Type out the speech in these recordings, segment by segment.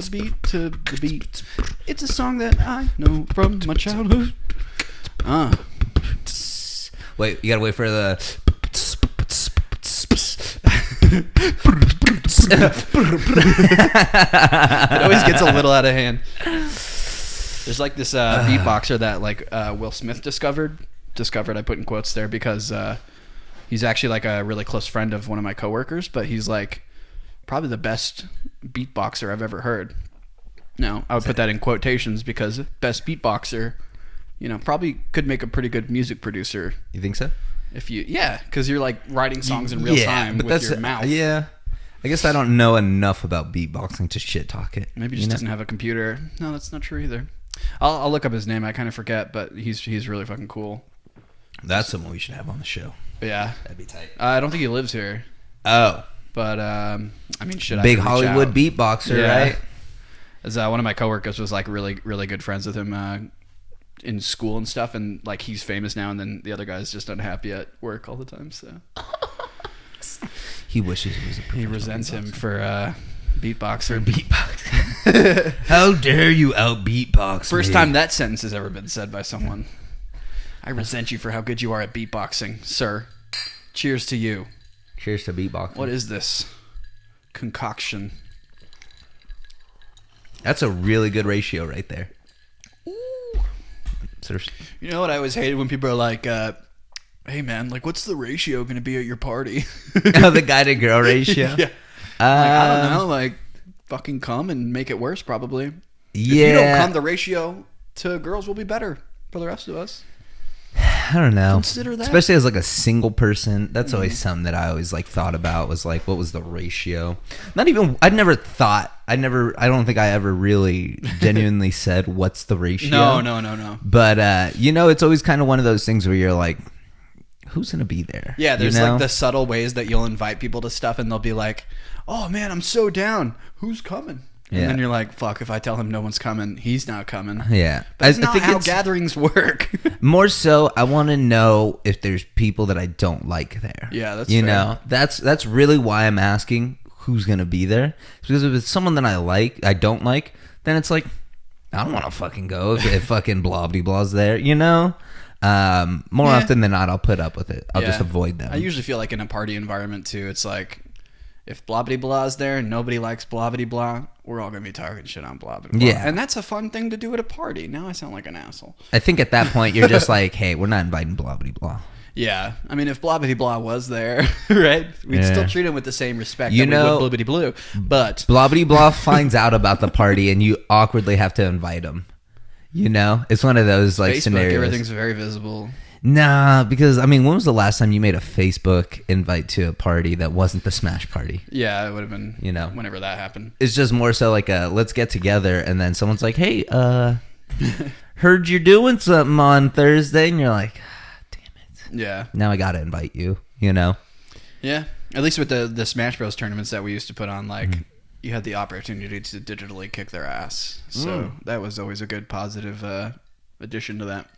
beat to the beat. It's a song that I know from my childhood. Wait, you gotta wait for the. It always gets a little out of hand. There's like this beatboxer that like Will Smith discovered. I put in quotes there because he's actually like a really close friend of one of my coworkers, but he's like probably the best beatboxer I've ever heard. No, I would put that in quotations because best beatboxer, you know, probably could make a pretty good music producer. You think so? If you, yeah, because you're like writing songs in real time with your mouth. Yeah. I guess I don't know enough about beatboxing to shit talk it. Maybe he just doesn't have a computer. No, that's not true either. I'll look up his name. I kind of forget, but he's really fucking cool. That's someone we should have on the show. Yeah. That'd be tight. I don't think he lives here. Oh. But, I mean, shit. Big Hollywood beatboxer, right? As one of my coworkers was like really, really good friends with him in school and stuff. And like he's famous now. And then the other guy's just unhappy at work all the time. So he wishes he was a professional. He resents him for beatboxer. How dare you out beatbox First time that sentence has ever been said by someone. I resent you for how good you are at beatboxing, sir. Cheers to you. Cheers to beatboxing. What is this concoction? That's a really good ratio right there. Ooh. You know what I always hated when people are like, hey man, like what's the ratio going to be at your party? Oh, the guy to girl ratio? Yeah. I don't know, like fucking come and make it worse probably. Yeah. If you don't come, the ratio to girls will be better for the rest of us. I don't know. Consider that. Especially as like a single person. That's always something that I always like thought about was like, what was the ratio? I don't think I ever really genuinely said what's the ratio. No. But, you know, it's always kind of one of those things where you're like, who's going to be there? Yeah, there's like the subtle ways that you'll invite people to stuff and they'll be like, oh man, I'm so down. Who's coming? And then you're like, fuck, if I tell him no one's coming, he's not coming. Yeah. That's not how gatherings work. More so, I want to know if there's people that I don't like there. Yeah, that's you fair. know, that's really why I'm asking who's going to be there. Because if it's someone that I don't like, then it's like, I don't want to fucking go if fucking blah-blah-blah's there, you know? More often than not, I'll put up with it. I'll just avoid them. I usually feel like in a party environment, too, it's like, if blah-blah-blah is there and nobody likes blah-blah-blah, we're all going to be talking shit on blah-blah-blah. Yeah. And that's a fun thing to do at a party. Now I sound like an asshole. I think at that point, you're just like, hey, we're not inviting blah-blah-blah. Yeah. I mean, if blah-blah-blah was there, right, we'd still treat him with the same respect that we would blah-blah-blue. But blah-blah-blah finds out about the party and you awkwardly have to invite him. You know? It's one of those like Facebook, scenarios. Everything's very visible. Nah, because, I mean, when was the last time you made a Facebook invite to a party that wasn't the Smash Party? Yeah, it would have been, you know, whenever that happened. It's just more so like a, let's get together, and then someone's like, hey, heard you're doing something on Thursday, and you're like, damn it. Yeah. Now I gotta invite you, you know? Yeah. At least with the Smash Bros. Tournaments that we used to put on, like, you had the opportunity to digitally kick their ass. So that was always a good positive addition to that.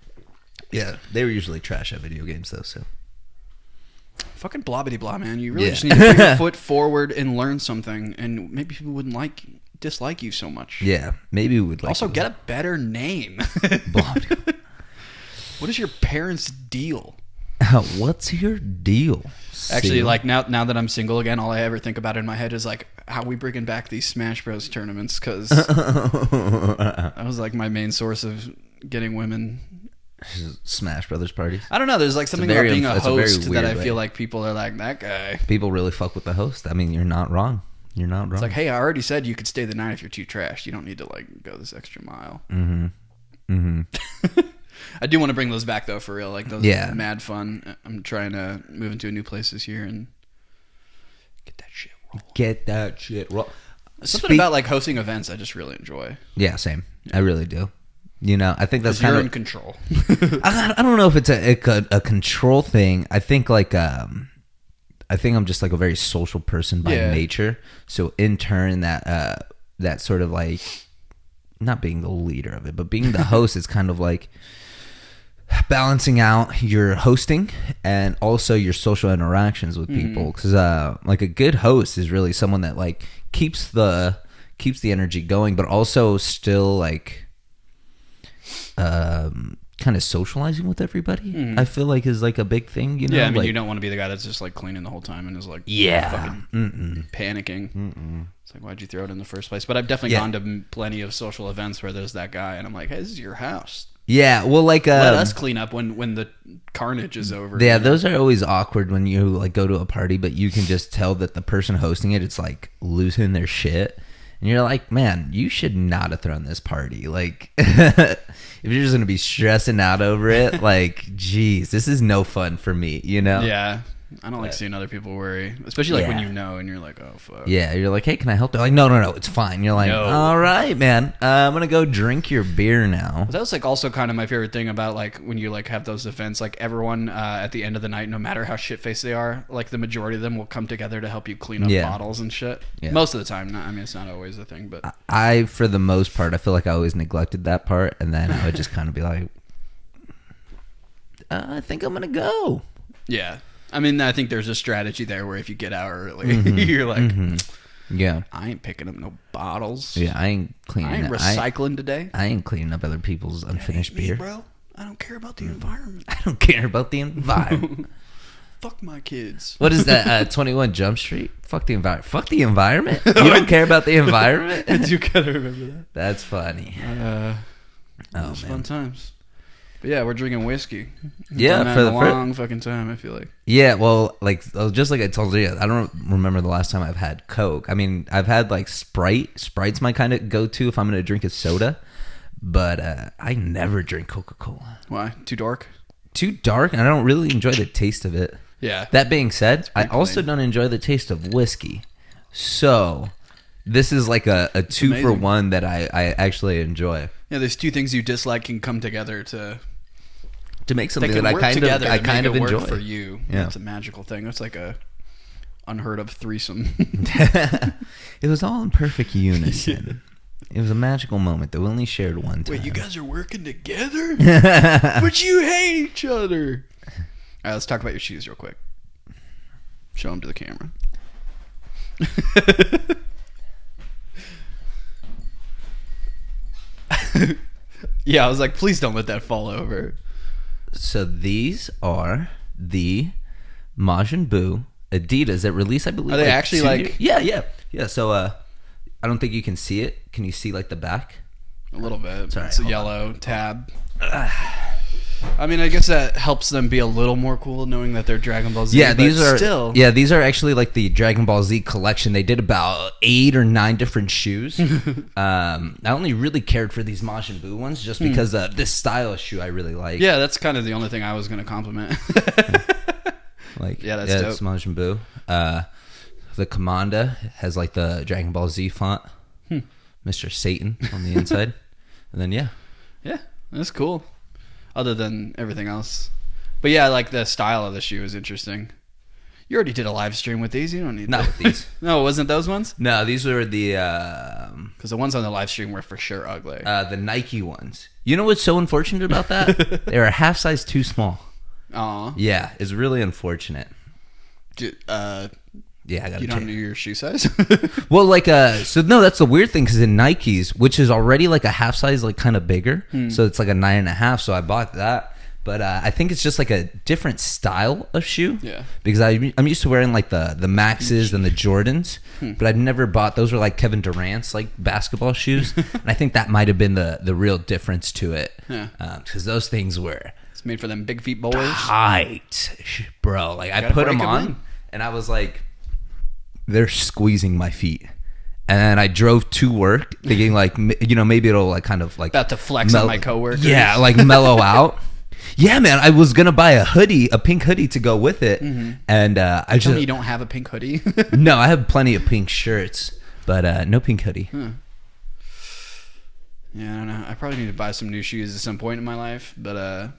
Yeah, they were usually trash at video games, though, so. Fucking blah-blah-blah, man. You really just need to put your foot forward and learn something, and maybe people wouldn't dislike you so much. Yeah, maybe we would like also, you. get a better name. Blah-blah. What is your parents' deal? What's your deal? Actually, like, now that I'm single again, all I ever think about in my head is, like, how we bringing back these Smash Bros. Tournaments, because that was, like, my main source of getting women... Smash Brothers parties. I don't know. There's like something about being a host that I feel like people are like, that guy. People really fuck with the host. I mean, you're not wrong. You're not wrong. It's like, hey, I already said you could stay the night if you're too trashed. You don't need to like go this extra mile. I do want to bring those back though, for real. Like those are mad fun. I'm trying to move into a new place this year and get that shit rolling. Something about like hosting events I just really enjoy. Yeah, same. I really do. You know, I think that's kind you're of in control. I don't know if it's a control thing. I think like I'm just like a very social person by nature. So in turn, that sort of like not being the leader of it, but being the host is kind of like balancing out your hosting and also your social interactions with people. Because like a good host is really someone that like keeps the keeps the energy going, but also still like kind of socializing with everybody. I feel like is like a big thing, you know. Yeah, I mean, like, you don't want to be the guy that's just like cleaning the whole time and is like fucking panicking. It's like, why'd you throw it in the first place? But I've definitely gone to plenty of social events where there's that guy, and I'm like, hey, this is your house. Yeah, well, like let us clean up when the carnage is over. Yeah, those are always awkward when you like go to a party, but you can just tell that the person hosting it, it's like losing their shit, and you're like, man, you should not have thrown this party. Like, if you're just gonna be stressing out over it, like, geez, this is no fun for me, you know? Yeah. I don't like seeing other people worry, especially like when you know and you're like, oh fuck. Yeah, you're like, hey, can I help? They're like, no, it's fine. You're like, all right, man, I'm gonna go drink your beer now. That was like also kind of my favorite thing about like when you like have those events, like everyone at the end of the night, no matter how shit faced they are, like the majority of them will come together to help you clean up bottles and shit. Yeah. Most of the time, I mean, it's not always a thing, but I for the most part, I feel like I always neglected that part, and then I would just kind of be like, I think I'm gonna go. Yeah. I mean, I think there's a strategy there where if you get out early, you're like, yeah, I ain't picking up no bottles. Yeah, I ain't cleaning. I ain't recycling today. I ain't cleaning up other people's unfinished beer, bro. I don't care about the environment. I don't care about the environment. Fuck my kids. What is that? 21 Jump Street. Fuck the environment. Fuck the environment. You don't care about the environment. You gotta remember that. That's funny. Fun times. But yeah, we're drinking whiskey. Yeah, for the long fucking time, I feel like. Yeah, well, like just like I told you, I don't remember the last time I've had Coke. I mean, I've had like Sprite. Sprite's my kind of go-to if I'm going to drink a soda. But I never drink Coca-Cola. Why? Too dark? Too dark, and I don't really enjoy the taste of it. Yeah. That being said, I also don't enjoy the taste of whiskey. So this is like a 2-for-1 that I actually enjoy. Yeah, there's two things you dislike can come together to make something that I kind of enjoy for you. Yeah, it's a magical thing. It's like a unheard of threesome. It was all in perfect unison. It was a magical moment that we only shared one time. Wait, you guys are working together, but you hate each other. All right, let's talk about your shoes real quick. Show them to the camera. Yeah, I was like, please don't let that fall over. So these are the Majin Buu Adidas that released, I believe. Are they actually like? Yeah. So I don't think you can see it. Can you see like the back? A little bit. Sorry, it's a yellow tab. I mean, I guess that helps them be a little more cool, knowing that they're Dragon Ball Z. Yeah, these are still. Yeah, these are actually like the Dragon Ball Z collection. They did about 8 or 9 different shoes. I only really cared for these Majin Buu ones just because this style of shoe I really like. Yeah, that's kind of the only thing I was going to compliment. Like, yeah, that's dope. It's Majin Buu. The Commander has like the Dragon Ball Z font, Mr. Satan on the inside, and then yeah, that's cool. Other than everything else. But yeah, like the style of the shoe is interesting. You already did a live stream with these. You don't need Not with these. No, it wasn't those ones? No, these were the... Because the ones on the live stream were for sure ugly. The Nike ones. You know what's so unfortunate about that? They are a half size too small. Aw. Yeah, it's really unfortunate. Dude, yeah, I gotta you don't know your shoe size? Well, like, so no, that's the weird thing, because in Nikes, which is already like a half size, like kind of bigger, so it's like a 9.5, so I bought that. But I think it's just like a different style of shoe. Yeah. Because I'm used to wearing like the Maxes and the Jordans, but I've never bought, those were like Kevin Durant's like basketball shoes. And I think that might have been the real difference to it. Yeah. Because those things were... It's made for them big feet boys. Tight. Bro, like I put them on and I was like, they're squeezing my feet. And then I drove to work thinking like, you know, maybe it'll like kind of like... About to flex on my coworkers. Yeah, like mellow out. Yeah, man, I was going to buy a pink hoodie to go with it. And I just... Tell me you don't have a pink hoodie? No, I have plenty of pink shirts, but no pink hoodie. Yeah, I don't know. I probably need to buy some new shoes at some point in my life, but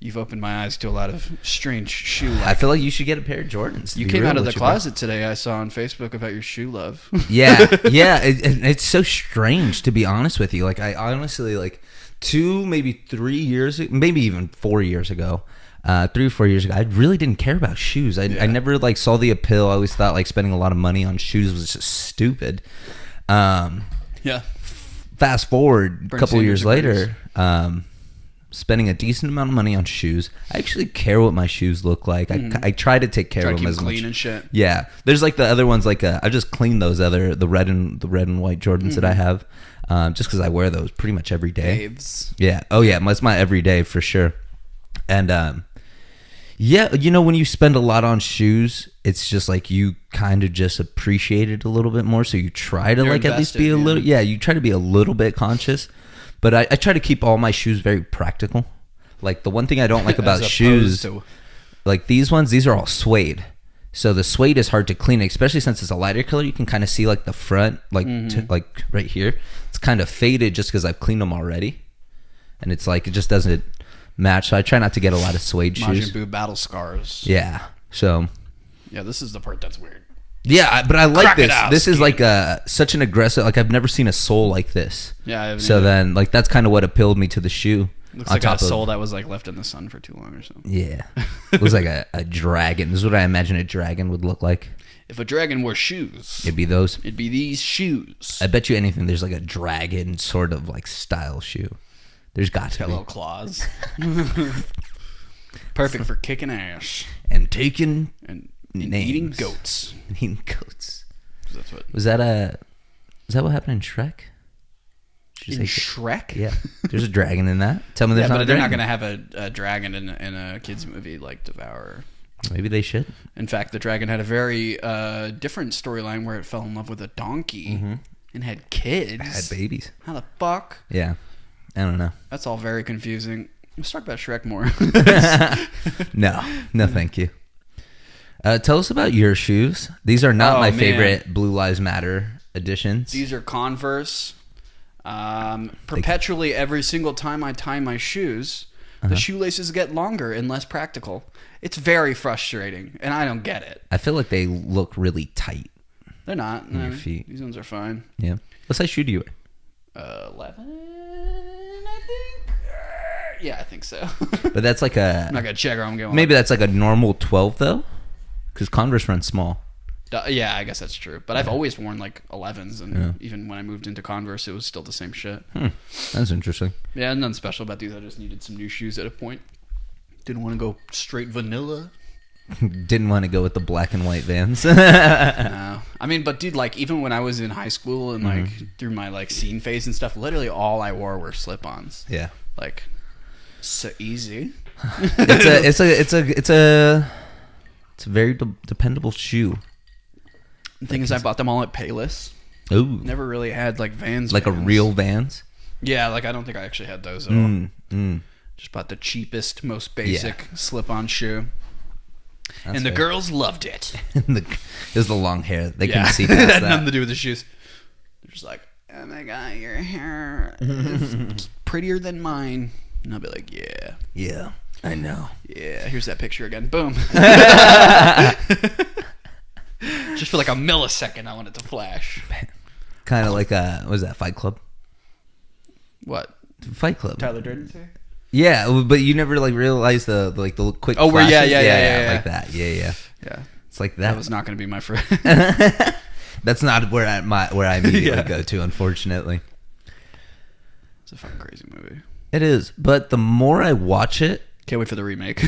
you've opened my eyes to a lot of strange shoe love. I feel like you should get a pair of Jordans. You came out of the closet today. I saw on Facebook about your shoe love. Yeah. It's so strange, to be honest with you. Like, I honestly, like, 2, maybe 3 years, maybe even 4 years ago, 3 or 4 years ago, I really didn't care about shoes. I never, like, saw the appeal. I always thought, like, spending a lot of money on shoes was just stupid. Yeah. Fast forward a couple years later, Sanders. spending a decent amount of money on shoes. I actually care what my shoes look like. I try to take care of them as much. Clean and shit. Yeah, there's like the other ones. Like I just cleaned those the red and white Jordans that I have, just because I wear those pretty much every day. Daves. Yeah. Oh yeah, that's my everyday for sure. And yeah, you know, when you spend a lot on shoes, it's just like you kind of just appreciate it a little bit more. So you try to like at least be a little. Yeah, you try to be a little bit conscious. But I try to keep all my shoes very practical. Like the one thing I don't like about shoes, like these ones, these are all suede. So the suede is hard to clean, especially since it's a lighter color. You can kind of see like the front, like like right here. It's kind of faded just because I've cleaned them already, and it's like it just doesn't match. So I try not to get a lot of suede shoes. Majin Buu battle scars. Yeah. So. Yeah, this is the part that's weird. Yeah, but I like this. This is like such an aggressive. Like I've never seen a sole like this. Yeah. I haven't so either. Then, like that's kind of what appealed me to the shoe. Looks like a sole that was like left in the sun for too long or something. Yeah, it was like a dragon. This is what I imagine a dragon would look like. If a dragon wore shoes, it'd be those. It'd be these shoes. I bet you anything. There's like a dragon sort of like style shoe. There's got to be little claws. Perfect for kicking ass and taking and eating goats. Eating goats. That's what was that a? Is that what happened in Shrek? In Shrek? Yeah, there's a dragon in that. Tell me there's not a they're dragon. not going to have a dragon in a kids movie like Devour. Maybe they should. In fact, the dragon had a very different storyline where it fell in love with a donkey and had kids. Had babies. How the fuck? Yeah, I don't know. That's all very confusing. Let's talk about Shrek more. No, thank you. Tell us about your shoes. These are not my favorite Blue Lives Matter editions. These are Converse. Perpetually, every single time I tie my shoes, the shoelaces get longer and less practical. It's very frustrating, and I don't get it. I feel like they look really tight. They're not. On your feet. These ones are fine. Yeah. What size shoe do you wear? 11, I think. Yeah, I think so. But that's like a... I'm not going to check or I'm going... Maybe that's like a normal 12, though? Because Converse run small. Yeah, I guess that's true. But I've always worn like 11s, and even when I moved into Converse, it was still the same shit. That's interesting. Yeah, nothing special about these. I just needed some new shoes at a point. Didn't want to go straight vanilla. Didn't want to go with the black and white Vans. No. I mean, but dude, like even when I was in high school and like through my like scene phase and stuff, literally all I wore were slip-ons. Yeah. Like so easy. It's a very dependable shoe. The thing is, I bought them all at Payless. Ooh. Never really had like Vans. Like Vans. A real Vans? Yeah, like I don't think I actually had those at all. Just bought the cheapest, most basic slip-on shoe. That's and the girls loved it. It was the long hair. They couldn't see past that. It had nothing to do with the shoes. They're just like, oh my God, your hair is prettier than mine. And I'll be like, yeah. Yeah, I know. Yeah, here's that picture again. Boom. Just for like a millisecond, I want it to flash. Kind of like what was that, Fight Club? What? Fight Club. Tyler Durden's here? Yeah, but you never like realized the quick. Oh, flashes. Yeah, like that. Yeah. It's like that. That was not going to be my friend. That's not where I immediately go to, unfortunately. It's a fucking crazy movie. It is, but the more I watch it, can't wait for the remake.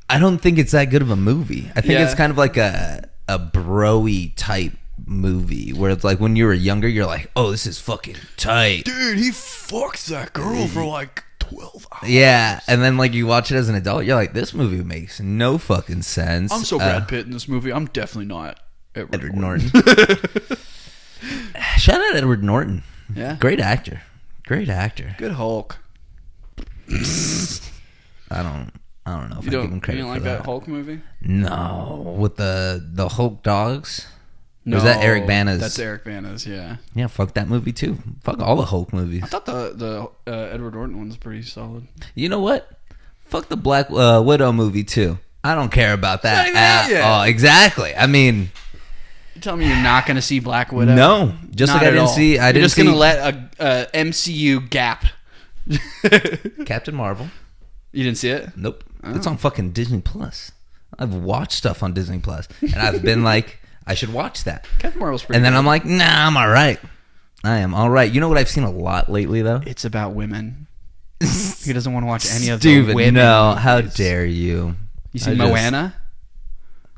I don't think it's that good of a movie. I think it's kind of like a bro-y type movie where it's like when you were younger, you're like, oh, this is fucking tight. Dude, he fucks that girl for like 12 hours. Yeah, and then like you watch it as an adult, you're like, this movie makes no fucking sense. I'm so Brad Pitt in this movie. I'm definitely not Edward Norton. Shout out Edward Norton. Yeah. Great actor. Good Hulk. I don't know if I give him credit for that. You don't like that Hulk movie? No, with the Hulk dogs. No, or is that Eric Bana's? That's Eric Bana's, yeah. Yeah, fuck that movie too. Fuck all the Hulk movies. I thought the Edward Norton one's pretty solid. You know what? Fuck the Black Widow movie too. I don't care about that at all. Exactly. I mean, you telling me you're not going to see Black Widow? No, just not like I didn't see. You're just going to let a MCU gap. Captain Marvel. You didn't see it? Nope. Oh. It's on fucking Disney Plus. I've watched stuff on Disney Plus, and I've been like, I should watch that. Captain Marvel's pretty And then good. I'm like, nah, I'm all right. I am all right. You know what I've seen a lot lately, though? It's about women. He doesn't want to watch any of Stupid. the women. No, movies. how dare you? You see Moana?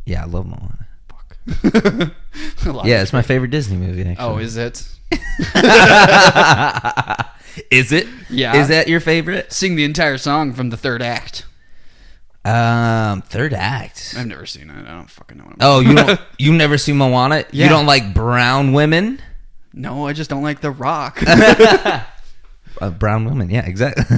Yeah, I love Moana. Fuck. Yeah, it's my favorite Disney movie, actually. Oh, is it? Is it? Yeah. Is that your favorite? Sing the entire song from the third act. Third act. I've never seen it. I don't fucking know what You never seen Moana? Yeah. You don't like brown women? No, I just don't like The Rock. Brown women, yeah, exactly.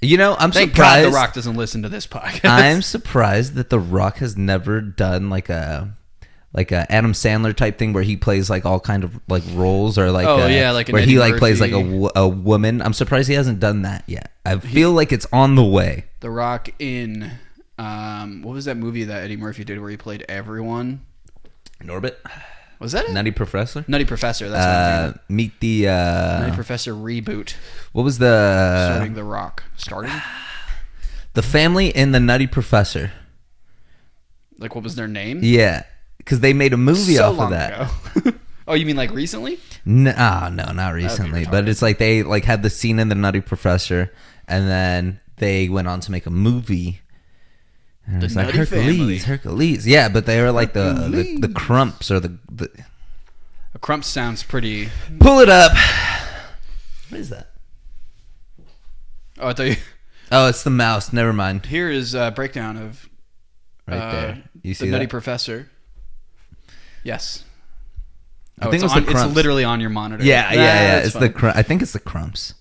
You know, I'm Thank surprised. God The Rock doesn't listen to this podcast. I'm surprised that The Rock has never done like a Adam Sandler type thing where he plays like all kind of like roles or like like an where Eddie he like plays Murphy. like a woman. I'm surprised he hasn't done that yet. I feel like it's on the way. The Rock in what was that movie that Eddie Murphy did where he played everyone? Norbit, Was that it? Nutty Professor. Nutty Professor. That's what I'm thinking. Meet the Nutty Professor reboot. what was the Starting The Rock. Starting? the family in the Nutty Professor? Like what was their name? Yeah, because they made a movie So off long of that. ago. Oh, you mean like recently? No, not recently. But it's like they like had the scene in the Nutty Professor, and then they went on to make a movie. And The it's like Nutty Family. Hercules. Yeah, but they were like the Crumps or the A Crump sounds pretty. pull it up. What is that? Oh, I thought you. Oh, it's the mouse. Never mind. Here is a breakdown of Right there. You see the Nutty that? Professor. Yes. I think it's the Crumps. It's literally on your monitor. Yeah. That's It's fun. I think it's the Crumps.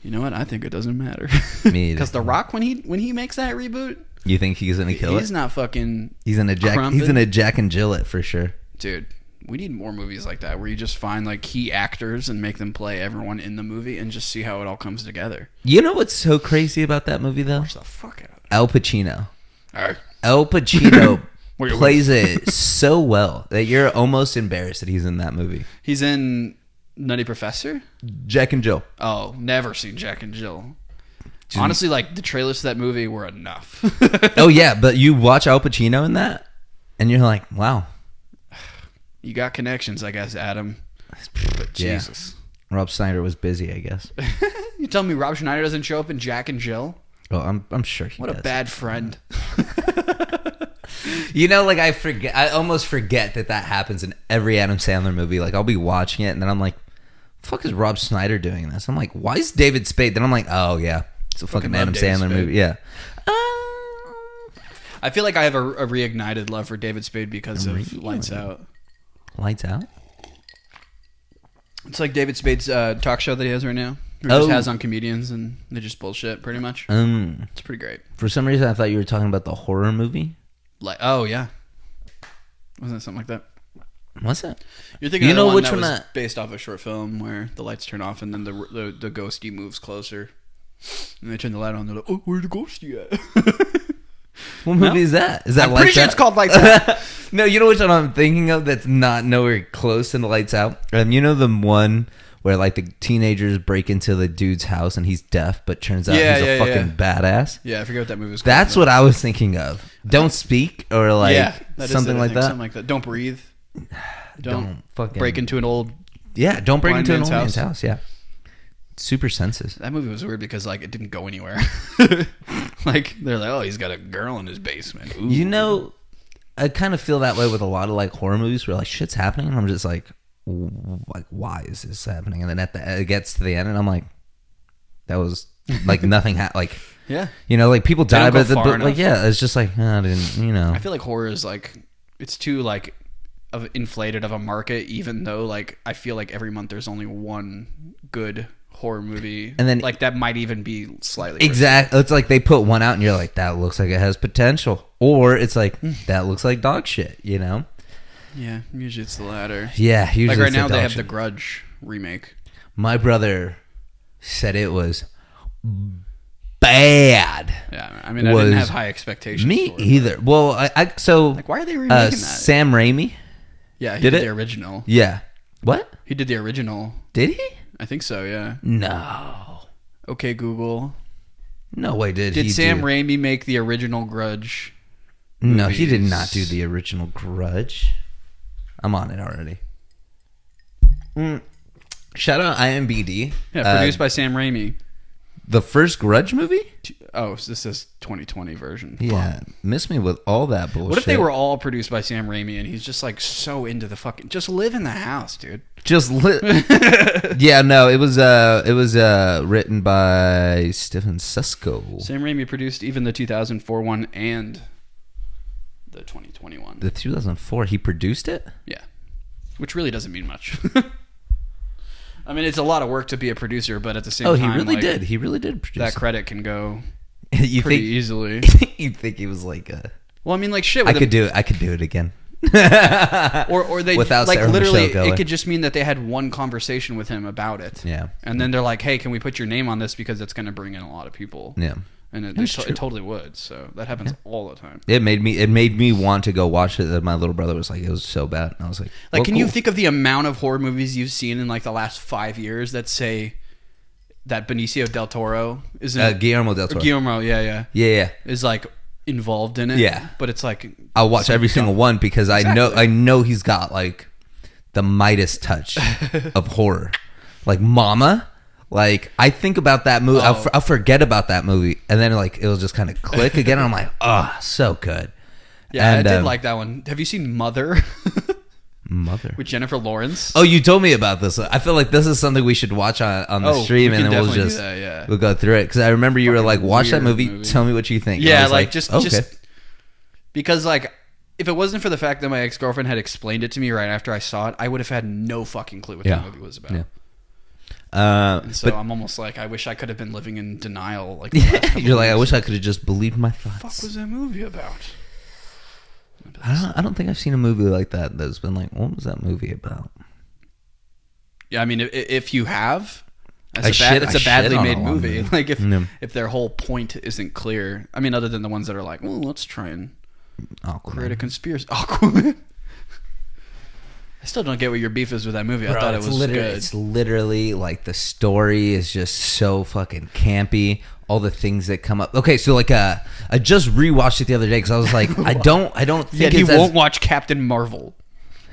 You know what? I think it doesn't matter. Me either. Because The Rock, when he makes that reboot, You think he's gonna kill he's it? not fucking. He's in a Jack. crumping. He's in a Jack and Jill it for sure. Dude, we need more movies like that where you just find like key actors and make them play everyone in the movie and just see how it all comes together. You know what's so crazy about that movie though? Watch the fuck out of it. Al Pacino. All right. Al Pacino Wait. plays it so well that you're almost embarrassed that he's in that movie. He's in Nutty Professor? Jack and Jill. Oh, never seen Jack and Jill. Honestly, like the trailers to that movie were enough. Oh yeah, but you watch Al Pacino in that, and you're like, wow. You got connections, I guess, Adam. But Yeah. Jesus. Rob Schneider was busy, I guess. You tell me Rob Schneider doesn't show up in Jack and Jill? Oh, I'm sure he What does. a bad friend. You know, like I almost forget that happens in every Adam Sandler movie. Like I'll be watching it, and then I'm like, "Fuck is Rob Schneider doing in this?" I'm like, "Why is David Spade?" Then I'm like, "Oh yeah, it's a fucking love Adam David Sandler Spade. movie." Yeah. I feel like I have a reignited love for David Spade because of Lights Out. Lights Out. It's like David Spade's talk show that he has right now. He Oh. just has on comedians and they just bullshit pretty much. It's pretty great. For some reason, I thought you were talking about the horror movie. Like, oh yeah, wasn't it something like that? What's that? You're thinking You of know the one which that one was that- based off a short film where the lights turn off and then the ghosty moves closer, and they turn the light on. They're like, "Oh, where's the ghosty at?" What movie is that? Is that I'm pretty Lights sure Out? it's called Lights Out. No, you know which one I'm thinking of that's not nowhere close to the Lights Out? You know the one where like the teenagers break into the dude's house and he's deaf, but turns out he's a fucking badass? Yeah, I forget what that movie was called. That's what I was thinking of. Don't Speak or like that is something it, I like think, that. Something like that. Don't breathe. Don't fucking break into an old. Yeah, don't break blind into an man's old man's house. house. Yeah. Super senses. That movie was weird because like it didn't go anywhere. Like they're like, oh, he's got a girl in his basement. Ooh. You know, I kind of feel that way with a lot of like horror movies where like shit's happening and I'm just like why is this happening? And then it gets to the end and I'm like, that was like nothing like yeah. you know, like people They die, don't go but far like enough. yeah, it's just like I didn't, you know. I feel like horror is like it's too like of inflated of a market, even though like I feel like every month there's only one good horror movie, And then- like that might even be slightly Exactly. It's like they put one out and you're like, that looks like it has potential. Or it's like, that looks like dog shit, you know? Yeah, usually it's the latter. Yeah, usually Like right it's now they dog have shit. the Grudge remake. My brother said it was bad. Yeah, I mean I didn't have high expectations. Me for it. either. Well, so Like why are they remaking that? Sam Raimi. Yeah, he Did did it? the original. Yeah. What? He did the original. Did he? I think so. Yeah. No. Okay, Google. No way did he Did Sam do. Raimi make the original Grudge? No, he did not do the original Grudge. I'm on it already. Shout out IMBD. Yeah, produced by Sam Raimi. The first Grudge movie? Oh, so this is 2020 version. Yeah, miss me with all that bullshit. What if they were all produced by Sam Raimi and he's just like so into the fucking... Just live in the house, dude. Yeah, no, it was written by Stephen Susko. Sam Raimi produced even the 2004 one and the 2021. The 2004, he produced it? Yeah. Which really doesn't mean much. I mean, it's a lot of work to be a producer, but at the same time... he really did. He really did produce that credit can go pretty easily. You think he was like a... Well, I mean, like, shit. I could do it again. or they... Without like, Sarah literally, Michelle Gellar. it could just mean that they had one conversation with him about it. Yeah. And then they're like, hey, can we put your name on this because it's going to bring in a lot of people? Yeah. And it totally would. So that happens all the time. It made me want to go watch it. That my little brother was like, it was so bad. And I was like, well, can you think of the amount of horror movies you've seen in like the last 5 years that say that Benicio del Toro is Guillermo del Toro? Guillermo, yeah, is like involved in it. Yeah, but it's like I'll watch every single one because I know he's got like the Midas touch of horror, like Mama. Like, I think about that movie. Oh. I'll forget about that movie. And then, like, it'll just kind of click again. And I'm like, oh, so good. Yeah, and, I did like that one. Have you seen Mother? Mother? With Jennifer Lawrence? Oh, you told me about this. I feel like this is something we should watch on the stream. And then we'll just we'll go through it. Because I remember you were like, watch that movie. Tell me what you think. Yeah, like, just because, like, if it wasn't for the fact that my ex-girlfriend had explained it to me right after I saw it, I would have had no fucking clue what that movie was about. Yeah. And so I'm almost like, I wish I could have been living in denial. Like, you're like, I wish I could have just believed my thoughts. What the fuck was that movie about? I don't think I've seen a movie like that that's been like, what was that movie about? Yeah, I mean, if you have, it's a badly made movie. Like, if their whole point isn't clear. I mean, other than the ones that are like, well, let's try and create a conspiracy. Aquaman. I still don't get what your beef is with that movie. I thought it was good. It's literally like the story is just so fucking campy. All the things that come up. Okay, so like I just rewatched it the other day because I was like, I don't think he won't watch Captain Marvel.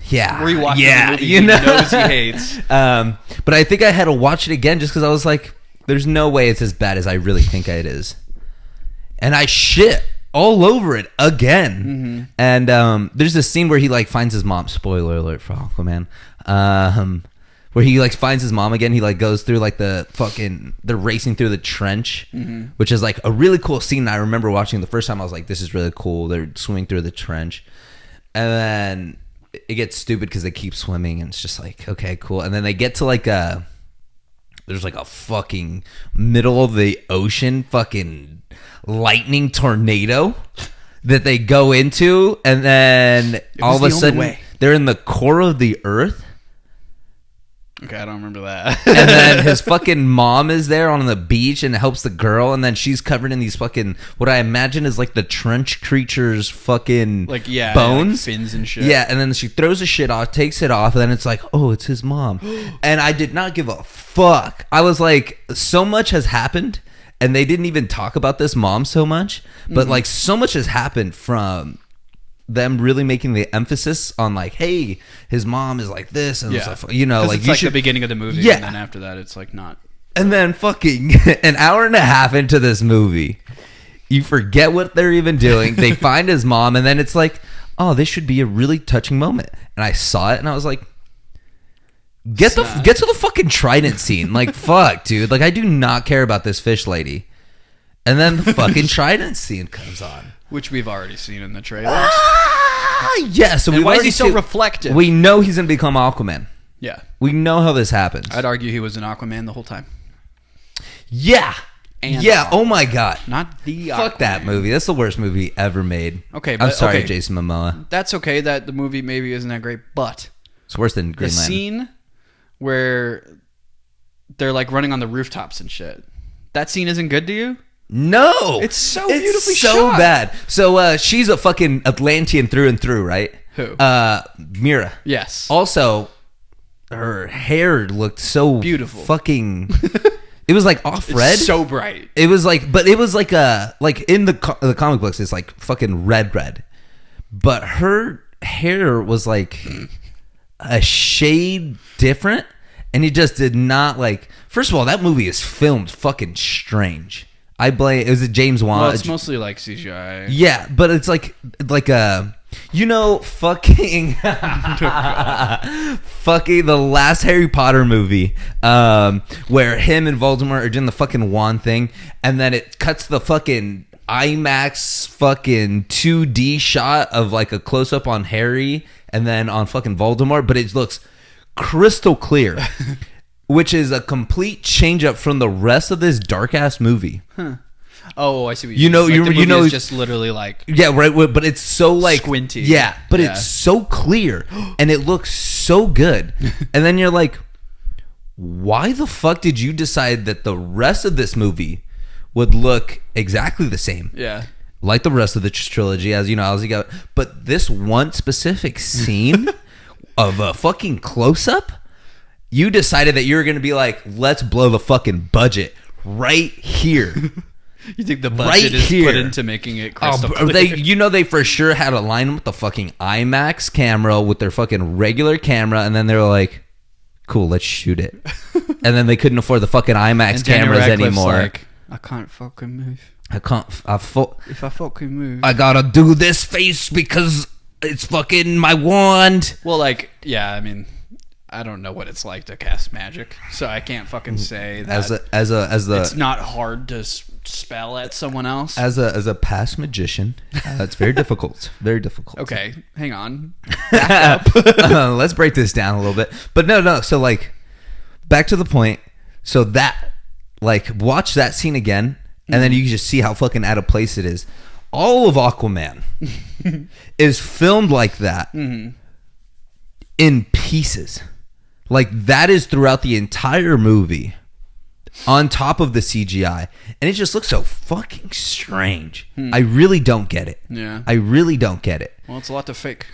Yeah, rewatch the movie he knows he hates. But I think I had to watch it again just because I was like, there's no way it's as bad as I really think it is, and I shit all over it again. Mm-hmm. And there's this scene where he like finds his mom. Spoiler alert for Aquaman. Where he like finds his mom again. He like goes through like they're racing through the trench, which is like a really cool scene. I remember watching the first time. I was like, this is really cool. They're swimming through the trench, and then it gets stupid because they keep swimming, and it's just like, okay, cool. And then they get to like there's like a fucking middle of the ocean fucking lightning tornado that they go into, and then all of a sudden they're in the core of the earth. Okay, I don't remember that. And then his fucking mom is there on the beach and helps the girl, and then she's covered in these fucking, what I imagine is like the trench creature's fucking like bones, like fins and shit. Yeah, and then she throws the shit off, takes it off, and then it's like, oh, it's his mom. And I did not give a fuck. I was like, so much has happened, and they didn't even talk about this mom so much, but like so much has happened from them really making the emphasis on like, hey, his mom is like this, and stuff, you know, like it's like the beginning of the movie, and then after that it's like not. And then fucking an hour and a half into this movie, you forget what they're even doing. They find his mom, and then it's like, oh, this should be a really touching moment. And I saw it, and I was like, get to the fucking trident scene. Like, fuck, dude. Like, I do not care about this fish lady. And then the fucking trident scene comes on. Which we've already seen in the trailers. Yeah, so why is he so reflective? We know he's going to become Aquaman. Yeah. We know how this happens. I'd argue he was an Aquaman the whole time. Yeah. Oh my God. Not the Fuck Aquaman. that movie. That's the worst movie ever made. Okay, I'm sorry, Jason Momoa. That's okay that the movie maybe isn't that great, but it's worse than Green Lantern. The scene where they're like running on the rooftops and shit. That scene isn't good to you? No, it's so beautifully shot. So bad. So she's a fucking Atlantean through and through, right? Who? Mira. Yes. Also, her hair looked so beautiful. Fucking. It was like off red. It's so bright. It was like, but it was like in the comic books, it's like fucking red. but her hair was like a shade different, and it just did not like. First of all, that movie is filmed fucking strange. I blame. It was a James Wan. Well, it's mostly like CGI. Yeah, but it's like a. Fucking fucking the last Harry Potter movie, where him and Voldemort are doing the fucking wand thing, and then it cuts the fucking IMAX fucking 2D shot of like a close up on Harry and then on fucking Voldemort, but it looks crystal clear, which is a complete change up from the rest of this dark ass movie. Huh. Oh, I see what you know. Like you know, it's just literally like right. But it's so like squinty. Yeah, but it's so clear and it looks so good. And then you're like, why the fuck did you decide that the rest of this movie would look exactly the same? Yeah, like the rest of the trilogy, as you go. But this one specific scene of a fucking close up, you decided that you were gonna be like, let's blow the fucking budget right here. You think the budget is put into making it crystal clear? They for sure had a line with the fucking IMAX camera with their fucking regular camera, and then they were like, cool, let's shoot it. And then they couldn't afford the fucking IMAX cameras anymore. Like, I can't fucking move. If I fucking move, I gotta do this face because it's fucking my wand. Well, like, yeah, I mean, I don't know what it's like to cast magic, so I can't fucking say that. As the it's not hard to spell at someone else. As a past magician, it's very difficult. Very difficult. Okay, hang on. Back up. Let's break this down a little bit. But no. So like, back to the point. So that, like, watch that scene again, and then you can just see how fucking out of place it is. All of Aquaman is filmed like that in pieces. Like, that is throughout the entire movie on top of the CGI, and it just looks so fucking strange. I really don't get it. Yeah, I really don't get it. Well, it's a lot to fake.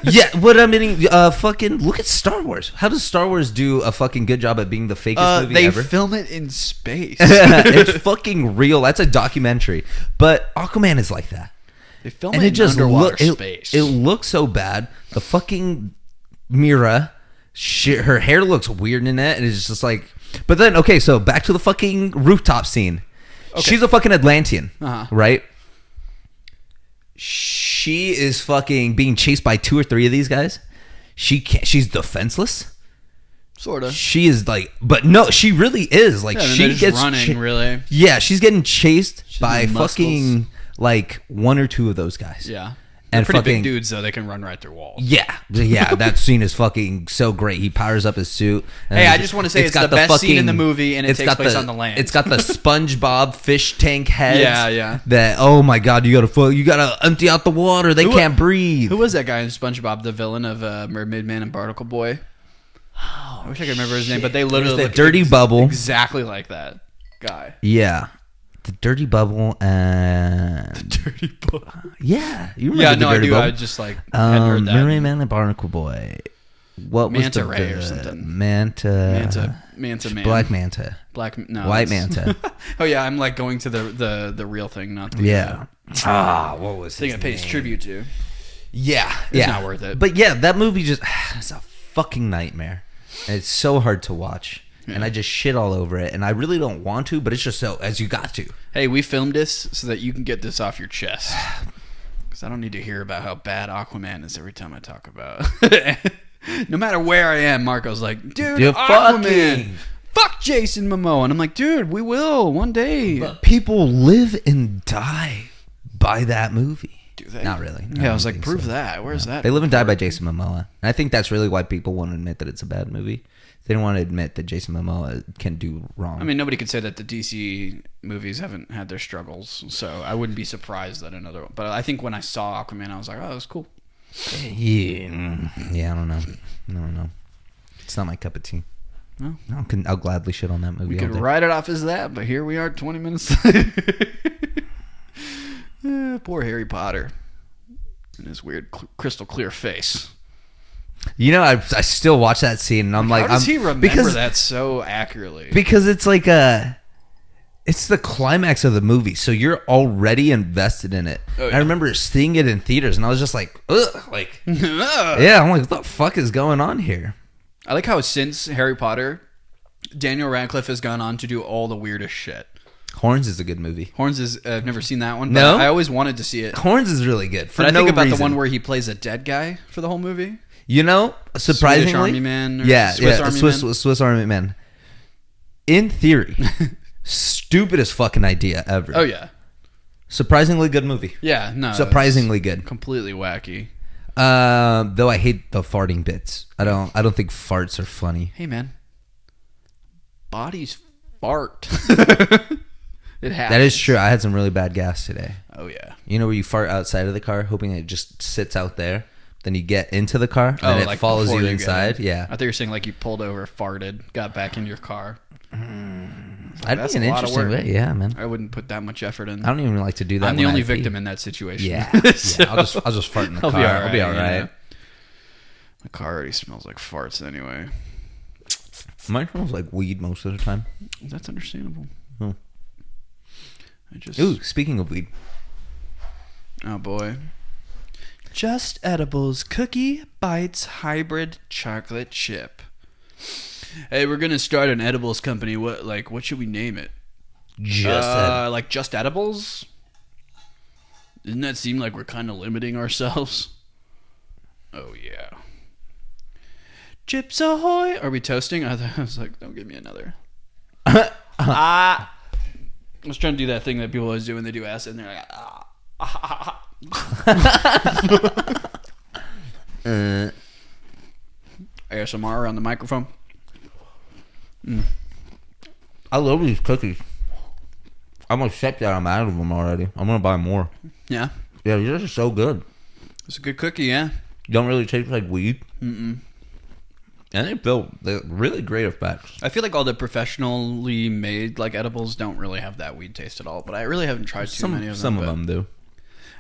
Yeah, what I mean, fucking look at Star Wars. How does Star Wars do a fucking good job at being the fakest movie ever? They film it in space. It's fucking real. That's a documentary. But Aquaman is like that. They film it in underwater space. It looks so bad. The fucking Mira, her hair looks weird in it, and it's just like. But then, okay, so back to the fucking rooftop scene. Okay. She's a fucking Atlantean, right? She is fucking being chased by 2 or 3 of these guys. She's defenseless. Sort of. She is like, but no, she really is like. She gets running really. Yeah, she's getting chased by fucking like 1 or 2 of those guys. Yeah. And pretty fucking big dudes, though. They can run right through walls. Yeah. That scene is fucking so great. He powers up his suit. Hey, I just want to say it's the best scene in the movie, and it takes place on the land. It's got the SpongeBob fish tank heads. Yeah. That, oh my god, you gotta empty out the water. They can't breathe. Who was that guy in SpongeBob, the villain of Mermaid Man and Barnacle Boy? I wish I could remember his name, but they literally look Dirty Bubble, exactly like that guy. Yeah. The Dirty Bubble and... The Dirty Bubble. Yeah. You remember the Dirty I do. Bubble? I just like hadn't heard that. Mermaid Man and Barnacle Boy. What Manta was Ray or something. Manta Man. Black Manta. White Manta. Oh yeah, I'm like going to the real thing, not the what was thing it pays tribute to. Yeah. It's not worth it. But yeah, that movie just it's a fucking nightmare. And it's so hard to watch. Yeah. And I just shit all over it, and I really don't want to, but it's just so as you got to. Hey, we filmed this so that you can get this off your chest, because I don't need to hear about how bad Aquaman is every time I talk about. No matter where I am, Marco's like, dude, Aquaman, fuck Jason Momoa, and I'm like, dude, we will one day. But people live and die by that movie. Do they? Not really. Yeah, I was like, prove that. Where's that? They live and die by Jason Momoa, and I think that's really why people won't admit that it's a bad movie. They don't want to admit that Jason Momoa can do wrong. I mean, nobody could say that the DC movies haven't had their struggles, so I wouldn't be surprised that another one. But I think when I saw Aquaman, I was like, oh, that was cool. Yeah, I don't know. It's not my cup of tea. No? I'll gladly shit on that movie. We could write it off as that, but here we are 20 minutes later. Poor Harry Potter and his weird crystal clear face. You know, I still watch that scene, and I'm like, how does he remember that so accurately? Because it's like it's the climax of the movie, so you're already invested in it. Oh, yeah. I remember seeing it in theaters, and I was just like, ugh, like, yeah, I'm like, what the fuck is going on here? I like how since Harry Potter, Daniel Radcliffe has gone on to do all the weirdest shit. Horns is a good movie. Horns is, I've never seen that one, but no? I always wanted to see it. Horns is really good. But I think about the one where he plays a dead guy for the whole movie. You know, surprisingly, Swedish Army Man. Swiss Army Man. In theory, stupidest fucking idea ever. Oh yeah, surprisingly good movie. Yeah, no, surprisingly good. Completely wacky. Though I hate the farting bits. I don't think farts are funny. Hey man, bodies fart. It happens. That is true. I had some really bad gas today. Oh yeah. You know where you fart outside of the car, hoping it just sits out there. Then you get into the car, and then it like follows you inside. Yeah. I thought you were saying like you pulled over, farted, got back in your car. That'd be an interesting way. Yeah, man. I wouldn't put that much effort in. I don't even like to do that. I'm the only victim in that situation. Yeah. I'll just fart in the car. I'll be all right. Yeah. The car already smells like farts anyway. Mine smells like weed most of the time. That's understandable. Oh. Ooh, speaking of weed. Oh boy. Just Edibles Cookie Bites Hybrid Chocolate Chip. Hey, we're gonna start an edibles company. What should we name it? Just Edibles? Doesn't that seem like we're kind of limiting ourselves? Oh yeah. Chips Ahoy! Are we toasting? I was like, don't give me another. I was trying to do that thing that people always do when they do acid, and they're like, ASMR on the microphone. I love these cookies. I'm upset that I'm out of them already. I'm gonna buy more. Yeah. Yeah, these are so good. It's a good cookie, yeah. Don't really taste like weed. And they feel really great effects. I feel like all the professionally made like edibles don't really have that weed taste at all, but I really haven't tried too many of them. Some of them do.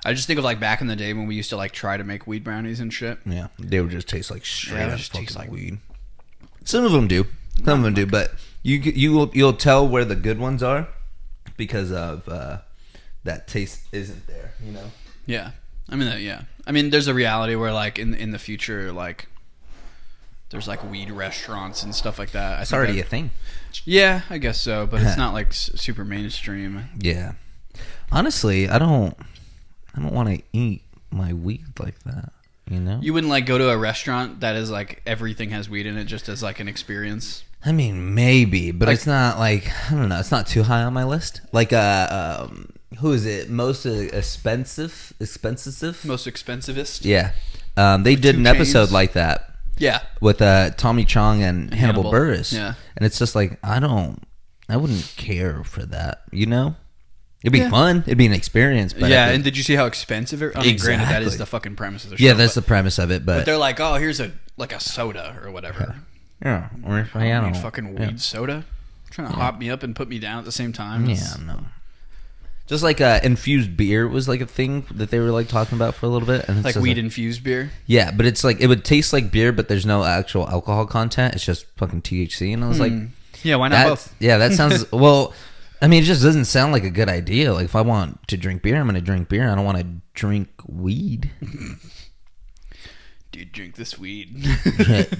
I just think of like back in the day when we used to like try to make weed brownies and shit. Yeah, they would just taste like straight up fucking like weed. Some of them do. Some of them do, but you'll tell where the good ones are because of that taste isn't there, you know? Yeah. I mean, there's a reality where like in the future, like there's like weed restaurants and stuff like that. It's already a thing. Yeah, I guess so, but it's not like super mainstream. Yeah. Honestly, I don't want to eat my weed like that, you know? You wouldn't like go to a restaurant that is like everything has weed in it just as like an experience? I mean, maybe, but like, it's not like, I don't know, it's not too high on my list. Like, who is it? Most expensive? Most expensivest? Yeah. They did an episode like that. Yeah. With Tommy Chong and Hannibal Buress. Yeah. And it's just like, I wouldn't care for that, you know? It'd be fun. It'd be an experience. But and did you see how expensive it? I mean, granted, that is the fucking premise of the show. Yeah, that's the premise of it. But they're like, oh, here's a soda or whatever. Yeah. Or if I don't fucking weed soda. Trying to hop me up and put me down at the same time. Yeah, no. Just like infused beer was like a thing that they were like talking about for a little bit. And like weed infused beer? Yeah, but it's like, it would taste like beer, but there's no actual alcohol content. It's just fucking THC. And I was like... Yeah, why not both? Yeah, that sounds... Well... I mean, it just doesn't sound like a good idea. Like, if I want to drink beer, I'm going to drink beer. I don't want to drink weed. Dude, drink this weed.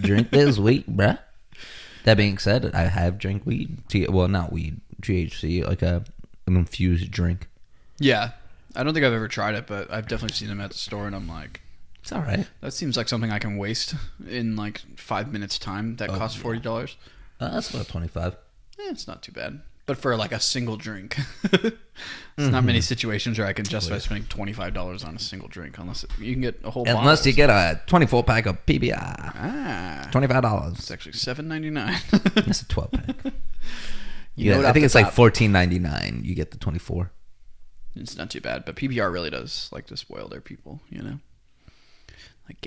Drink this weed, bruh. That being said, I have drank weed. Well, not weed. THC, like an infused drink. Yeah. I don't think I've ever tried it, but I've definitely seen them at the store, and I'm like... It's all right. That seems like something I can waste in, like, 5 minutes' time. That costs $40. That's about $25. Yeah, it's not too bad. But for like a single drink, there's not many situations where I can justify spending $25 on a single drink, unless you can get a whole bottle. Unless you get a 24-pack of PBR. $25. It's actually $7.99. That's a 12-pack. I think it's like $14.99. You get the 24. It's not too bad, but PBR really does like to spoil their people, you know? Like,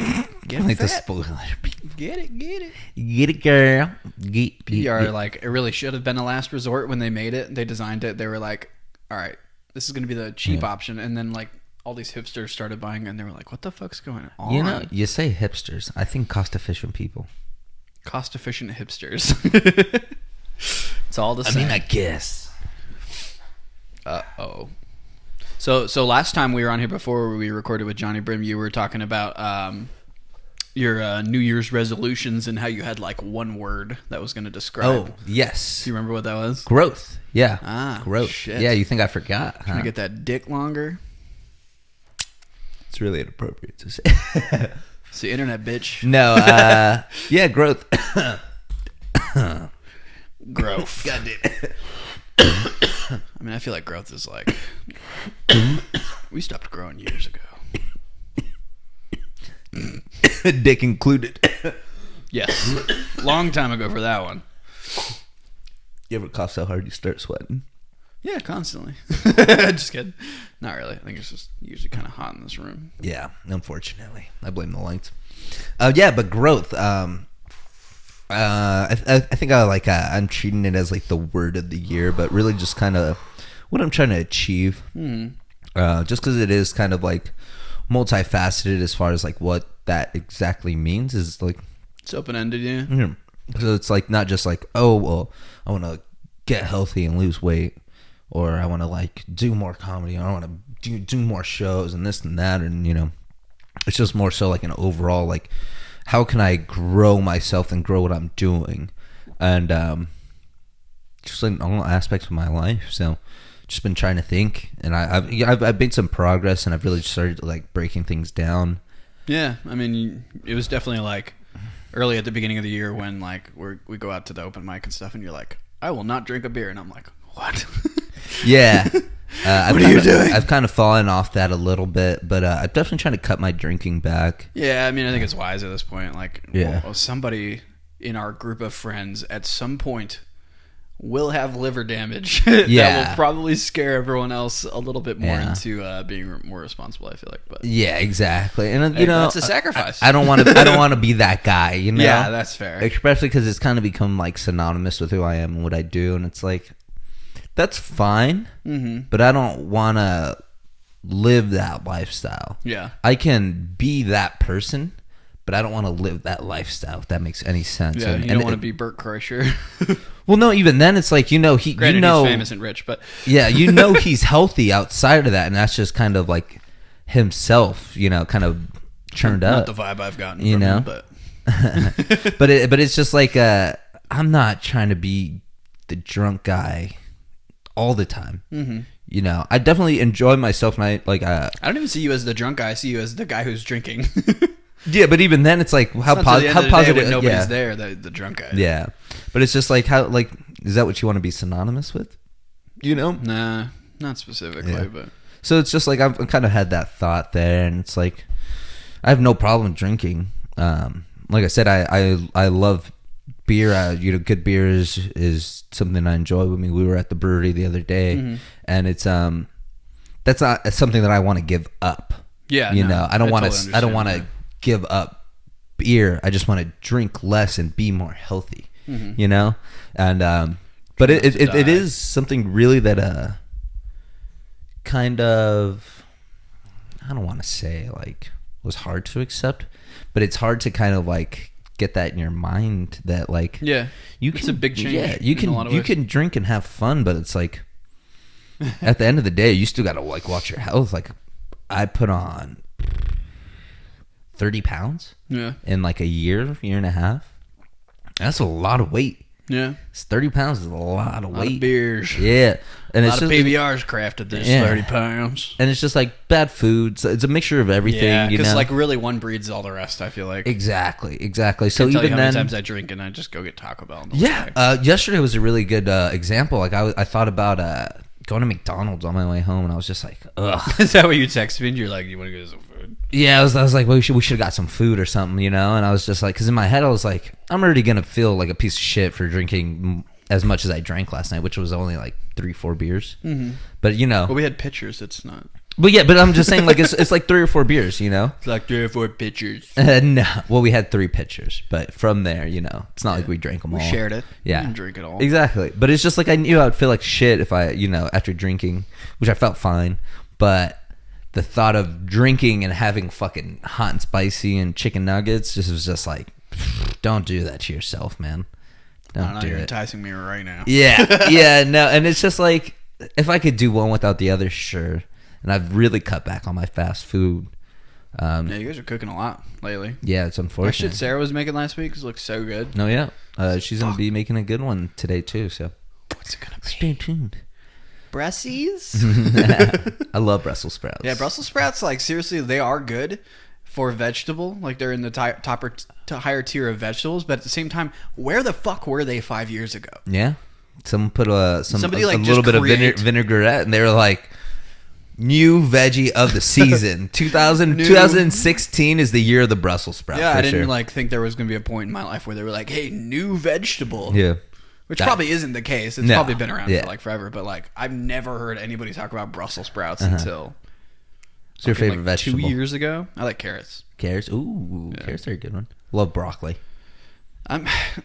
get like fat. The spoiler people. Get it. Get it, girl. PBR, like, it really should have been a last resort when they made it. They designed it. They were like, all right, this is going to be the cheap option. And then, like, all these hipsters started buying it, and they were like, what the fuck's going on? You know, you say hipsters. I think cost-efficient people. Cost-efficient hipsters. It's all the same. I mean, I guess. Uh-oh. So last time we were on here before we recorded with Johnny Brim, you were talking about your New Year's resolutions and how you had like one word that was going to describe. Oh, yes. Do you remember what that was? Growth. Yeah. Growth. Shit. Yeah, you think I forgot? Trying to get that dick longer? It's really inappropriate to say. It's the internet, bitch. No, yeah, growth. Growth. God damn. I mean, I feel like growth is like... we stopped growing years ago. Dick included. Yes. Long time ago for that one. You ever cough so hard you start sweating? Yeah, constantly. Just kidding. Not really. I think it's just usually kind of hot in this room. Yeah, unfortunately. I blame the lights. Yeah, but growth. I think I'm treating it as like the word of the year, but really just kind of what I'm trying to achieve. Just because it is kind of like multifaceted as far as like what that exactly means is like it's open-ended, yeah. So it's like not just like, oh well, I want to get healthy and lose weight, or I want to like do more comedy, or I want to do more shows and this and that, and it's just more so like an overall like how can I grow myself and grow what I'm doing, and just in all aspects of my life. So just been trying to think, and I've made some progress, and I've really started like breaking things down. Yeah, I mean, it was definitely like early at the beginning of the year when like we go out to the open mic and stuff, and you're like, I will not drink a beer, and I'm like, what? Yeah. What are you doing? I've kind of fallen off that a little bit, but I'm definitely trying to cut my drinking back. Yeah, I mean, I think it's wise at this point. Like, yeah. Well, somebody in our group of friends at some point will have liver damage that will probably scare everyone else a little bit more into being more responsible, I feel like. But yeah, exactly. And that's a sacrifice. I don't want to be that guy, Yeah, that's fair. Especially because it's kind of become like synonymous with who I am and what I do, and it's like that's fine, but I don't want to live that lifestyle. Yeah, I can be that person, but I don't want to live that lifestyle, if that makes any sense. Yeah, you don't want to be Bert Kreischer. Well, no, even then, it's like, Granted, he's famous and rich, but... Yeah, he's healthy outside of that, and that's just kind of like himself, kind of churned up. Not the vibe I've gotten from him, but... but it's just like, I'm not trying to be the drunk guy all the time. I definitely enjoy myself, and I don't even see you as the drunk guy. I see you as the guy who's drinking. Yeah, but even then, it's like how positive. When nobody's there, the drunk guy. Yeah, but it's just like how is that what you want to be synonymous with? Nah, not specifically, but so it's just like I've kind of had that thought there, and it's like I have no problem drinking. Like I said, I love beer. Good beer is something I enjoy. I mean, we were at the brewery the other day, and it's that's not something that I want to give up. Yeah, I don't want to give up beer. I just want to drink less and be more healthy. And but it is something really that kind of, I don't want to say like was hard to accept, but it's hard to kind of like get that in your mind that like it's a big change. Yeah, you can drink and have fun, but it's like at the end of the day, you still got to like watch your health. Like I put on 30 pounds in like a year and a half. That's a lot of weight. Yeah. 30 pounds is a lot of weight. A lot of beers. Yeah. And a lot of PBRs crafted this 30 pounds. And it's just like bad food. So it's a mixture of everything. Yeah, because like really one breeds all the rest, I feel like. Exactly. So even even then, how many then, times I drink and I just go get Taco Bell. Yesterday was a really good example. Like I thought about going to McDonald's on my way home, and I was just like, ugh. Is that what you texted me? And you're like, you want to get some food? Yeah, I was like, well, we should have got some food or something, And I was just like, because in my head I was like, I'm already gonna feel like a piece of shit for drinking as much as I drank last night, which was only like 3-4 beers. But well, we had pitchers. It's not. But yeah, but I'm just saying, like it's like 3 or 4 beers, It's like 3 or 4 pitchers. No, well, we had 3 pitchers, but from there, it's not like we drank them all. We shared it. Yeah, we didn't drink it all. Exactly. But it's just like I knew I would feel like shit if I, after drinking, which I felt fine, but the thought of drinking and having fucking hot and spicy and chicken nuggets just was just like, don't do that to yourself, man. Don't do you're it. Enticing me right now. Yeah, no, and it's just like if I could do one without the other, sure. And I've really cut back on my fast food. Yeah, you guys are cooking a lot lately. Yeah, it's That unfortunate. shit Sarah was making last week looks so good. No, yeah. She's going to be making a good one today, too. So What's it going to be? stay tuned. Brussies? I love Brussels sprouts. Yeah, Brussels sprouts, like, seriously, they are good for vegetable. Like, they're in the higher tier of vegetables. But at the same time, where the fuck were they 5 years ago? Yeah. Someone put a little just bit of create- vinaigrette, and they were like, new veggie of the season. 2016 is the year of the Brussels sprout. Yeah, for I didn't, sure. like, think there was going to be a point in my life where they were like, hey, new vegetable. Yeah. Which probably isn't the case. It's No. probably been around Yeah. for, like, forever. But, like, I've never heard anybody talk about Brussels sprouts until... What's your favorite like vegetable? 2 years ago. I like carrots. Carrots. Ooh, carrots are a good one. Love broccoli.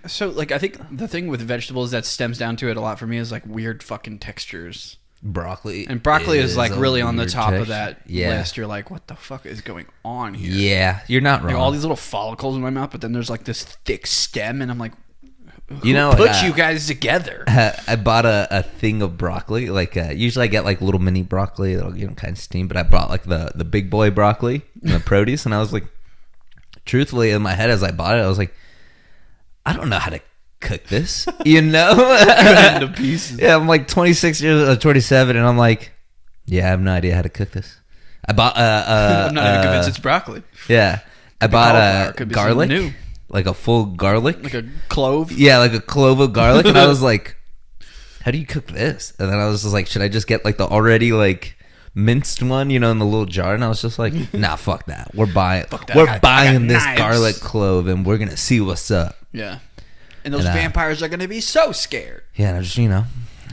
So, like, I think the thing with vegetables that stems down to it a lot for me is, like, weird fucking textures. Broccoli. And broccoli is like a really on the weird top of texture. that list. You're like, what the fuck is going on here? Yeah, you're not wrong. You know, all these little follicles in my mouth, but then there's like this thick stem, and I'm like, who You know, put you guys together? I bought a thing of broccoli. Like usually I get like little mini broccoli that'll kind of steam, but I bought like the big boy broccoli and the produce, and I was like, truthfully, in my head as I bought it, I was like, I don't know how to cook this, you know? Into pieces. Yeah, I'm like 27, and I'm like, yeah, I have no idea how to cook this. I bought I'm not even convinced it's broccoli. yeah, I cauliflower. bought Could be garlic, something new. like a full garlic, Like a clove. yeah, like a clove of garlic, and I was like, how do you cook this? And then I was just like, should I just get like the already like minced one, you know, in the little jar? And I was just like, nah, fuck that. We're buying that. we're I got buying this knives. garlic clove, and we're gonna see what's up. Yeah. And those And, vampires are going to be so scared. Yeah, and I just, you know,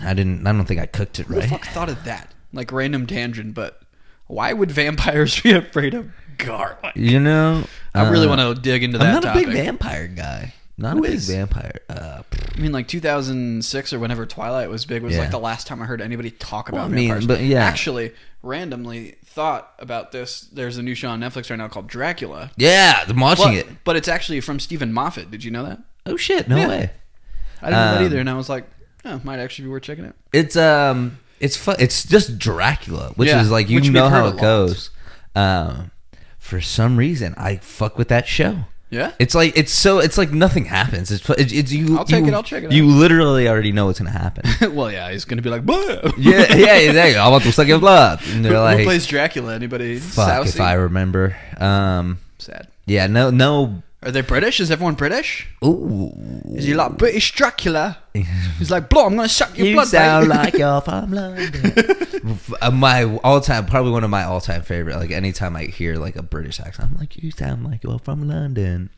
I don't think I cooked it Who the right. fuck thought of that? Like, random tangent, but why would vampires be afraid of garlic? You know, I really want to dig into that I'm not topic. a big vampire guy. Not Who a big is? vampire. I mean, like 2006 or whenever Twilight was big was Yeah. like the last time I heard anybody talk about Well, I mean, vampires. but yeah. Actually, randomly thought about this. There's a new show on Netflix right now called Dracula. Yeah, I'm watching it. But it's actually from Stephen Moffat. Did you know that? Oh shit, no Yeah. way. I didn't know that either, and I was like, oh, might actually be worth checking out. It's fun. It's just Dracula, which Yeah, is like, you which we've know how heard a it lot. goes. For some reason, I fuck with that show. Yeah? It's like nothing happens. It's you. I'll take it. I'll check it out. You literally already know what's gonna happen. Well, yeah, he's going to be like, "Bah!" yeah. Exactly. I want to suck your blood. And they're Who like, plays Dracula? Anybody? fuck if Sousy? I remember. Sad. Yeah. No. Are they British? Is everyone British? Ooh. Is he like British Dracula? He's like, "Blah, I'm going to suck your You blood, sound mate." like you're from London. My all-time, probably one of my all-time favorite. Like anytime I hear like a British accent, I'm like, you sound like you're from London.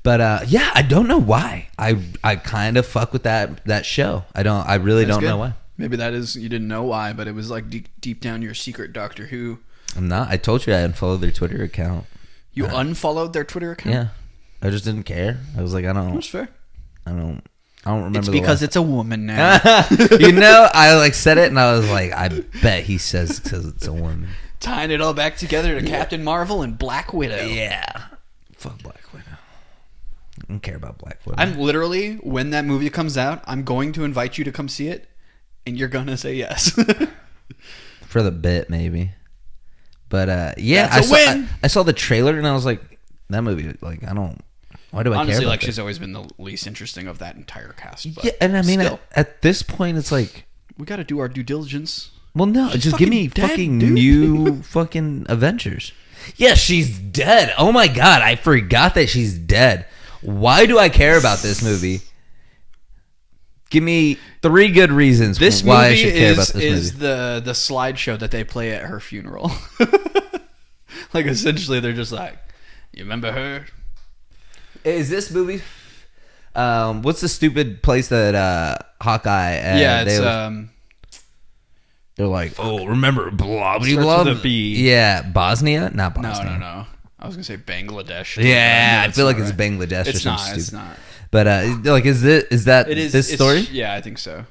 But yeah, I don't know why. I kind of fuck with that show. I really That's don't good. know why. Maybe that is, you didn't know why, but it was like deep down your secret Doctor Who. I'm not. I told you I unfollowed their Twitter account. You unfollowed their Twitter account? Yeah, I just didn't care. I was like, I don't That's fair. remember. It's the because last- it's a woman now. you know, I like said it and I was like, I bet he says because it's a woman. Tying it all back together to Captain Marvel and Black Widow. Yeah, fuck Black Widow. I don't care about Black Widow. I'm literally, when that movie comes out, I'm going to invite you to come see it, and you're going to say yes. For the bit, maybe. But yeah, That's a win. I saw the trailer and I was like, that movie, like, I don't. Why do I care Honestly, about like, this? she's always been the least interesting of that entire cast. But Yeah, and I mean, still, at this point, it's like, we got to do our due diligence. well, no, She's just give me fucking dead, fucking dude. new fucking Avengers. Yeah, she's dead. Oh my god, I forgot that she's dead. Why do I care about this movie? Give me 3 good reasons This why I movie should care about this is movie. the slideshow that they play at her funeral. Like, essentially, they're just like, you remember her? Is this movie? What's the stupid place that Hawkeye? Yeah, it's they're like, oh, remember blah blah Starts blah. with a B. Yeah, Bosnia, not no. Bosnia. I was gonna say Bangladesh. Yeah, I That's feel like not it's right. Bangladesh or It's something not. stupid. It's not. But like, is that It is this it's- story? Yeah, I think so.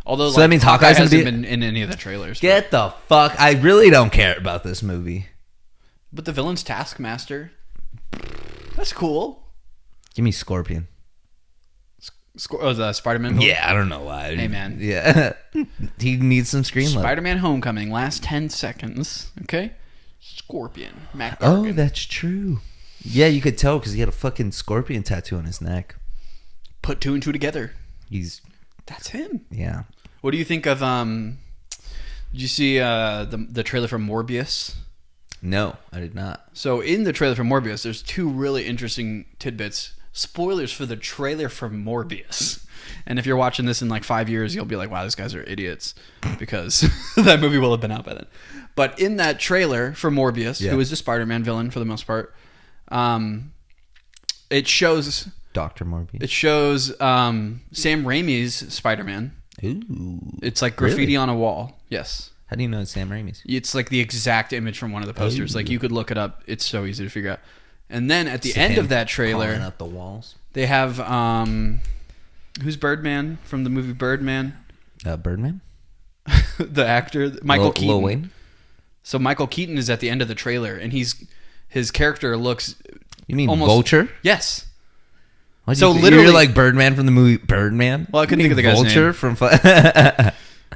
Although, So that means Hawkeye's gonna hasn't be- been in any of the trailers. Get the fuck! I really don't care about this movie. But the villain's Taskmaster. That's cool. Give me Scorpion. the Spider-Man villain? Yeah, I don't know why. Hey, man. Yeah. He needs some screen love. Spider-Man Homecoming, last 10 seconds. Okay? Scorpion. Matt Gargan. Oh, that's true. Yeah, you could tell because he had a fucking scorpion tattoo on his neck. Put 2 and 2 together. That's him. Yeah. What do you think of, did you see the trailer for Morbius? No, I did not. So in the trailer for Morbius, there's 2 really interesting tidbits. Spoilers for the trailer for Morbius. And if you're watching this in like 5 years, you'll be like, wow, these guys are idiots. Because that movie will have been out by then. But in that trailer for Morbius, who is a Spider-Man villain for the most part, it shows... Dr. Morbius. It shows Sam Raimi's Spider-Man. Ooh. It's like graffiti on a wall. Yes. How do you know it's Sam Raimi's? It's like the exact image from one of the posters. Like you could look it up. It's so easy to figure out. And then at the end of that trailer, calling out the walls. They have who's Birdman from the movie Birdman? Birdman? The actor Michael Keaton. Lil Wayne? So Michael Keaton is at the end of the trailer, and his character looks. You mean almost, Vulture? Yes. So literally, you're like Birdman from the movie Birdman. Well, I couldn't think of the guy's Vulture name. From.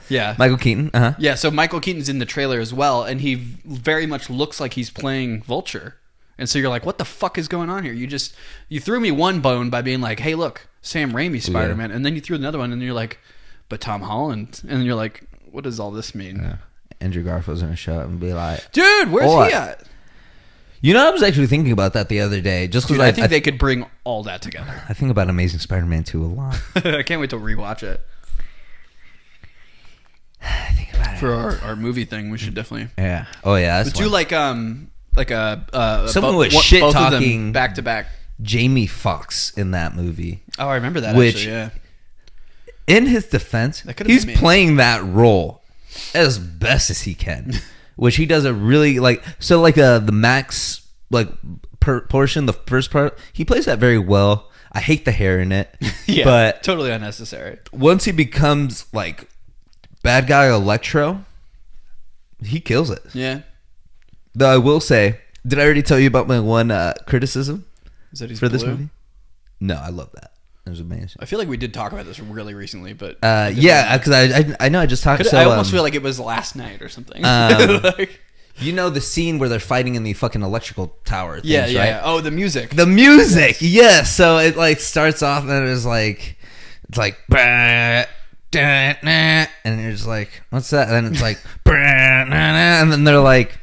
Yeah, Michael Keaton. Yeah, so Michael Keaton's in the trailer as well, and he very much looks like he's playing Vulture. And so you're like, what the fuck is going on here? You threw me one bone by being like, hey, look, Sam Raimi Spider-Man, and then you threw another one, and you're like, but Tom Holland, and then you're like, what does all this mean? Yeah. Andrew Garfield's gonna show up and be like, dude, where's he at? You know, I was actually thinking about that the other day. Just because I think they could bring all that together. I think about Amazing Spider-Man 2 a lot. I can't wait to rewatch it. I think about it. For our movie thing, we should definitely. Yeah. Oh yeah. Let's do like a someone was shit talking back to back. Jamie Foxx in that movie. Oh, I remember that. Which, actually, yeah. In his defense, he's playing that role as best as he can. Which he does a really the Max portion, the first part, he plays that very well. I hate the hair in it. Yeah, but totally unnecessary. Once he becomes like bad guy Electro, he kills it. Yeah. Though I will say, did I already tell you about my one criticism Is that he's for blue? this movie? No, I love that. It was amazing. I feel like we did talk about this really recently, but yeah, because I know I just talked. I almost feel like it was last night or something. You know the scene where they're fighting in the fucking electrical tower things, yeah. right? Oh, the music. The music, yes. So it like starts off and it's like, bah, da, nah, and you're just like, what's that? And then it's like, bah, nah, nah, and then they're like,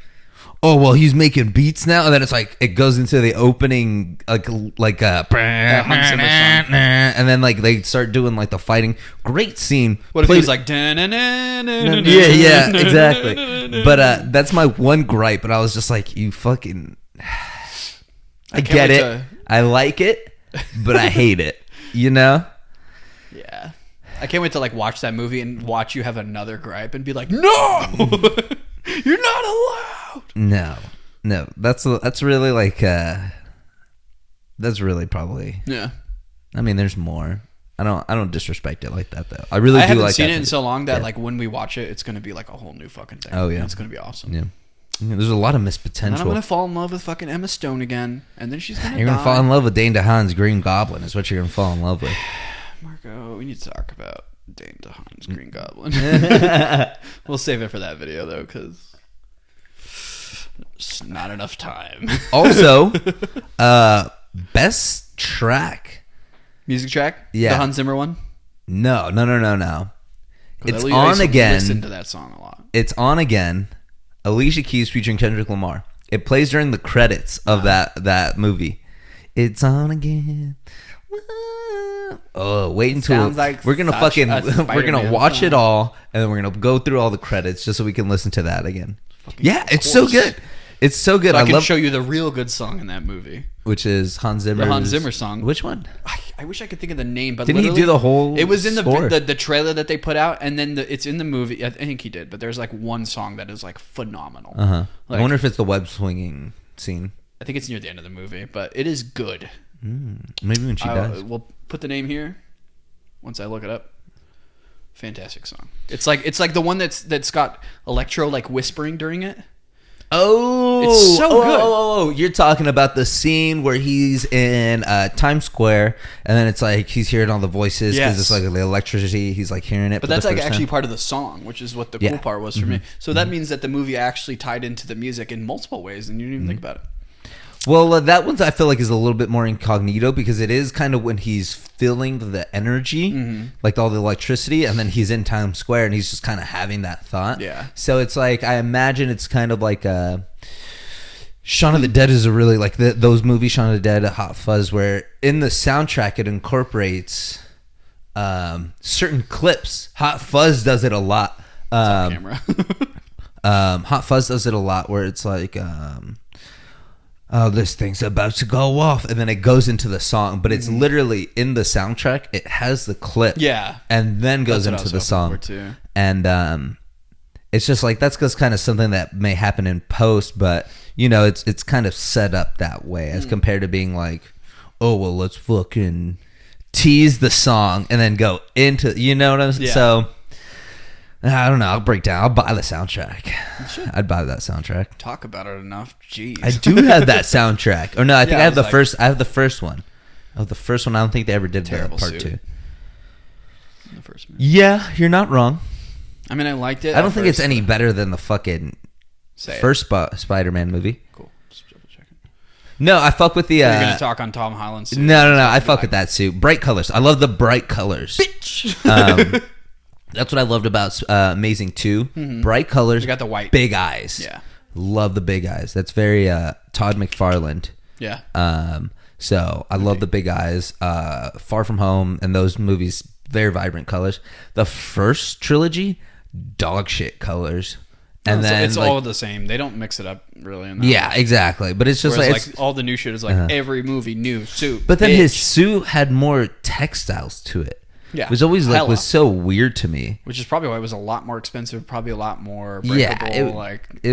oh well, he's making beats now. And then it's like it goes into the opening like Hans Zimmer song. And then like they start doing like the fighting. Great scene. What if it was like yeah, exactly. But that's my one gripe. And I was just like, you fucking. I get it. I like it, but I hate it. You know? Yeah. I can't wait to like watch that movie and watch you have another gripe and be like, no, you're not allowed. No. That's really like that's really probably. Yeah. I mean, there's more. I don't disrespect it like that though. I really do like. I haven't seen it in so long that like when we watch it, it's gonna be like a whole new fucking thing. Oh yeah, and it's gonna be awesome. Yeah. There's a lot of missed potential. And then I'm gonna fall in love with fucking Emma Stone again, and then she's gonna. You're gonna fall in love with Dane DeHaan's Green Goblin. Is what you're gonna fall in love with. Marco, we need to talk about Dane DeHaan's Green Goblin. We'll save it for that video though, because it's not enough time. Also, best track, music track. Yeah, the Hans Zimmer one. No. It's on again. Listen to that song a lot. It's on again. Alicia Keys featuring Kendrick Lamar. It plays during the credits of that movie. It's on again. Oh, wait until like we're gonna watch it all, and then we're gonna go through all the credits just so we can listen to that again. Yeah, it's so good. It's so good. So I can show you the real good song in that movie, which is Hans Zimmer. The Hans Zimmer song. Which one? I wish I could think of the name, but didn't he do the whole? It was in score? the trailer that they put out, and then it's in the movie. I think he did, but there's like one song that is like phenomenal. Like, I wonder if it's the web swinging scene. I think it's near the end of the movie, but it is good. Maybe when she dies. We'll put the name here once I look it up. Fantastic song. It's like the one that's got electro like whispering during it. Oh, it's so good. Oh, you're talking about the scene where he's in Times Square, and then it's like he's hearing all the voices because it's like the electricity. He's like hearing it. But that's like actually part of the song, which is what the cool part was for me. So that means that the movie actually tied into the music in multiple ways, and you didn't even think about it. Well, that one I feel like is a little bit more incognito because it is kind of when he's feeling the energy, like all the electricity, and then he's in Times Square and he's just kind of having that thought. Yeah. So it's like, I imagine it's kind of like Shaun of the Dead is a really like those movies, Shaun of the Dead, Hot Fuzz, where in the soundtrack it incorporates certain clips. Hot Fuzz does it a lot. On camera. Hot Fuzz does it a lot where it's like... oh, this thing's about to go off, and then it goes into the song, but it's literally in the soundtrack. It has the clip, and then goes into the song, and it's just like that's just kind of something that may happen in post, but you know, it's kind of set up that way as compared to being like, oh well, let's fucking tease the song and then go into, you know what I'm saying? So. I don't know. I'll break down. I'll buy the soundtrack. I'd buy that soundtrack. Talk about it enough. Jeez. I do have that soundtrack. Or no, I think I have the first. I have the first one. Oh, the first one. I don't think they ever did the part 2. The first movie. Yeah, you're not wrong. I mean, I liked it. I don't think it's any better than the fucking first Spider-Man movie. Cool. Just double checking. No, I fuck with the. You're gonna talk on Tom Holland's suit. No. I fuck with that suit. Bright colors. I love the bright colors. Bitch. That's what I loved about Amazing 2. Bright colors. You got the white. Big eyes. Yeah. Love the big eyes. That's very Todd McFarlane. Yeah. So I love the big eyes. Far From Home and those movies, very vibrant colors. The first trilogy, dog shit colors. And then it's all the same. They don't mix it up really. In that way. Exactly. But it's just whereas like all the new shit is like every movie new suit. But then his suit had more textiles to it. Yeah, it was always like was so weird to me. Which is probably why it was a lot more expensive, probably a lot more breakable, it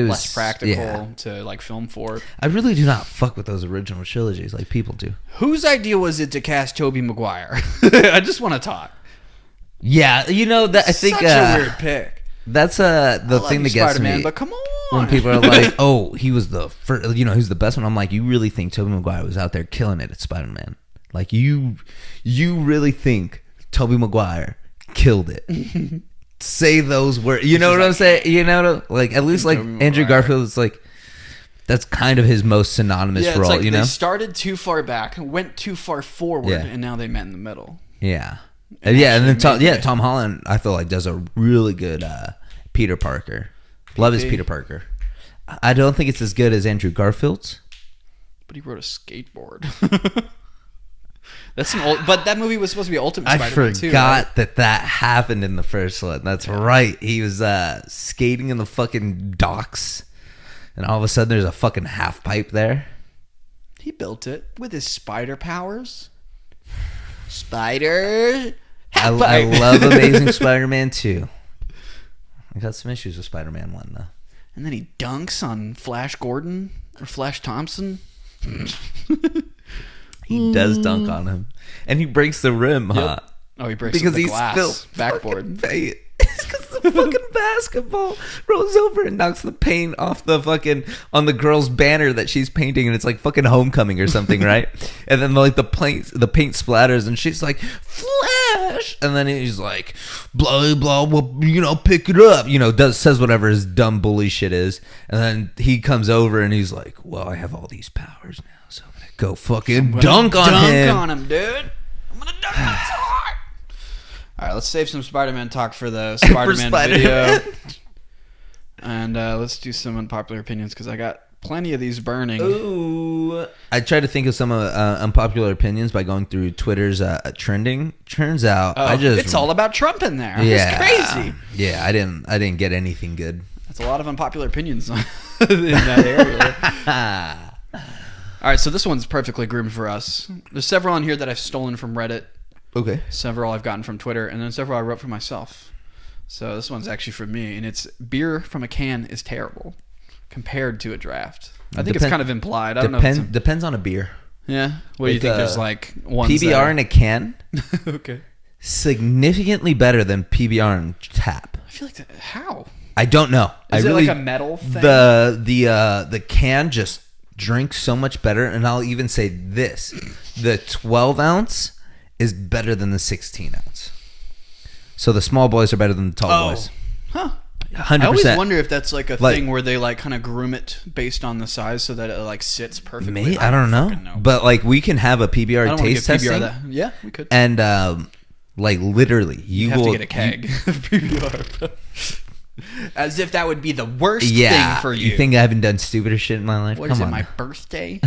was less practical to like film for. I really do not fuck with those original trilogies like people do. Whose idea was it to cast Tobey Maguire? I just want to talk. Yeah, you know that I think such a weird pick. That's the thing that gets Spider-Man, me. But come on, when people are like, "Oh, he was the first," you know, he's the best one. I'm like, you really think Tobey Maguire was out there killing it at Spider-Man? Like you really think Tobey Maguire killed it? Say those words. You know what I'm saying? You know, like at least like Andrew Garfield is like that's kind of his most synonymous role. Like you know, they started too far back, went too far forward, and now they met in the middle. Yeah, and then Tom Holland I feel like does a really good Peter Parker. Love his Peter Parker. I don't think it's as good as Andrew Garfield's. But he rode a skateboard. That's some old, but that movie was supposed to be Ultimate Spider-Man too. I forgot that happened in the first one. That's right. He was skating in the fucking docks, and all of a sudden there's a fucking half pipe there. He built it with his spider powers. Spider. I love Amazing Spider-Man 2. I got some issues with Spider-Man 1 though. And then he dunks on Flash Gordon or Flash Thompson. He does dunk on him, and he breaks the rim, huh? Oh, he breaks the glass backboard. It's because the fucking basketball rolls over and knocks the paint off the fucking on the girl's banner that she's painting, and it's like fucking homecoming or something, right? And then like the paint splatters, and she's like Flash, and then he's like blah blah, well, you know, pick it up, you know, says whatever his dumb bully shit is, and then he comes over and he's like, well, I have all these powers now, so I'm gonna go fucking dunk on him, dude. I'm gonna dunk on him so hard. All right, let's save some Spider-Man talk for the Spider-Man video. And let's do some unpopular opinions because I got plenty of these burning. Ooh. I tried to think of some unpopular opinions by going through Twitter's trending. Turns out it's all about Trump in there. Yeah. It's crazy. Yeah, I didn't get anything good. That's a lot of unpopular opinions in that area. All right, so this one's perfectly groomed for us. There's several on here that I've stolen from Reddit. Okay. Several I've gotten from Twitter, and then several I wrote for myself. So this one's actually for me, and it's beer from a can is terrible compared to a draft. I think it's kind of implied. I don't know. Depends on a beer. Yeah. What do you think? There's like ones PBR in a can. Okay. Significantly better than PBR in tap. I feel like how? I don't know. Is it really, like a metal thing? The can just drinks so much better, and I'll even say this: the 12 ounce is better than the 16 ounce. So the small boys are better than the tall boys. Huh. 100%. I always wonder if that's like a thing where they like kind of groom it based on the size so that it like sits perfectly. Maybe, I don't know. But like we can have a PBR taste testing. Yeah, we could. And like literally, you have will to get a keg of PBR. As if that would be the worst thing for you. You think I haven't done stupider shit in my life? What Come is it, on. my birthday?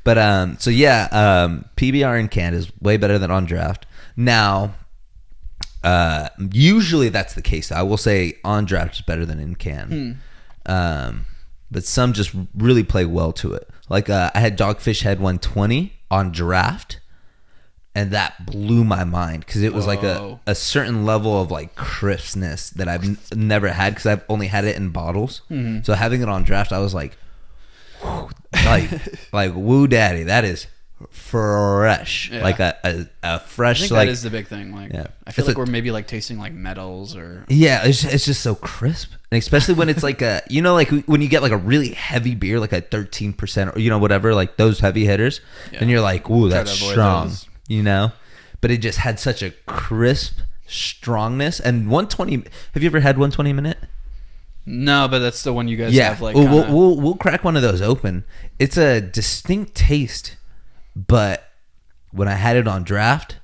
But so yeah, PBR in can is way better than on draft. Now, usually that's the case. I will say on draft is better than in can. But some just really play well to it. Like I had Dogfish Head 120 on draft, and that blew my mind because it was like a certain level of like crispness that I've never had because I've only had it in bottles. So having it on draft, I was like, like woo daddy, that is fresh. Like a fresh. I think like that is the big thing. Like I feel like we're maybe like tasting like metals or it's just so crisp, and especially when it's like a like when you get like a really heavy beer like a 13% or whatever, like those heavy hitters, and you're like, ooh, that's strong. But it just had such a crisp strongness. And 120, have you ever had 120 minute? No, but that's the one you guys have. Like we'll crack one of those open. It's a distinct taste, but when I had it on draft,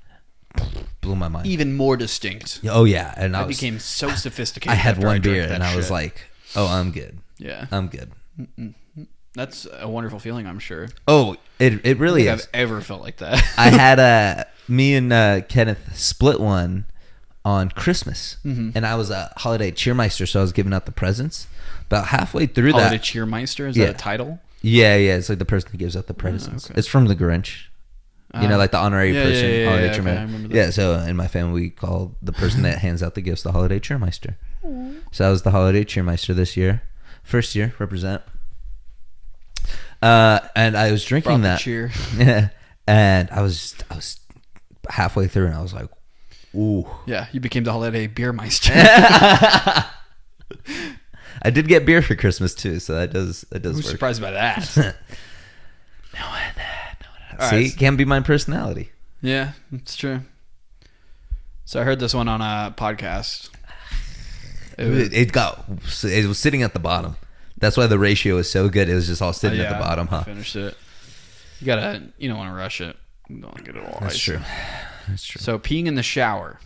blew my mind. Even more distinct. Oh yeah, and I became so sophisticated. I had one beer and I was like, oh, I'm good. Yeah, I'm good. That's a wonderful feeling, I'm sure. Oh, it really I don't is. think I've ever felt like that. I had me and Kenneth split one on Christmas, and I was a holiday cheermeister, so I was giving out the presents. About halfway through holiday cheermeister, is that a title? Yeah, it's like the person who gives out the presents. It's from the Grinch. Like the honorary person, holiday cheermeister. Yeah, so in my family we call the person that hands out the gifts the holiday cheermeister. So I was the holiday cheermeister this year, first year, represent. And I was drinking that. Cheer. Yeah, and I was halfway through, and I was like, ooh. Yeah, you became the holiday beermeister. I did get beer for Christmas too, so that does work. Who's surprised by that? No one. See, it can be my personality. Yeah, it's true. So I heard this one on a podcast. It was sitting at the bottom. That's why the ratio is so good. It was just all sitting at the bottom, huh? I finished it. You don't want to rush it. You don't get it all. That's true. So peeing in the shower,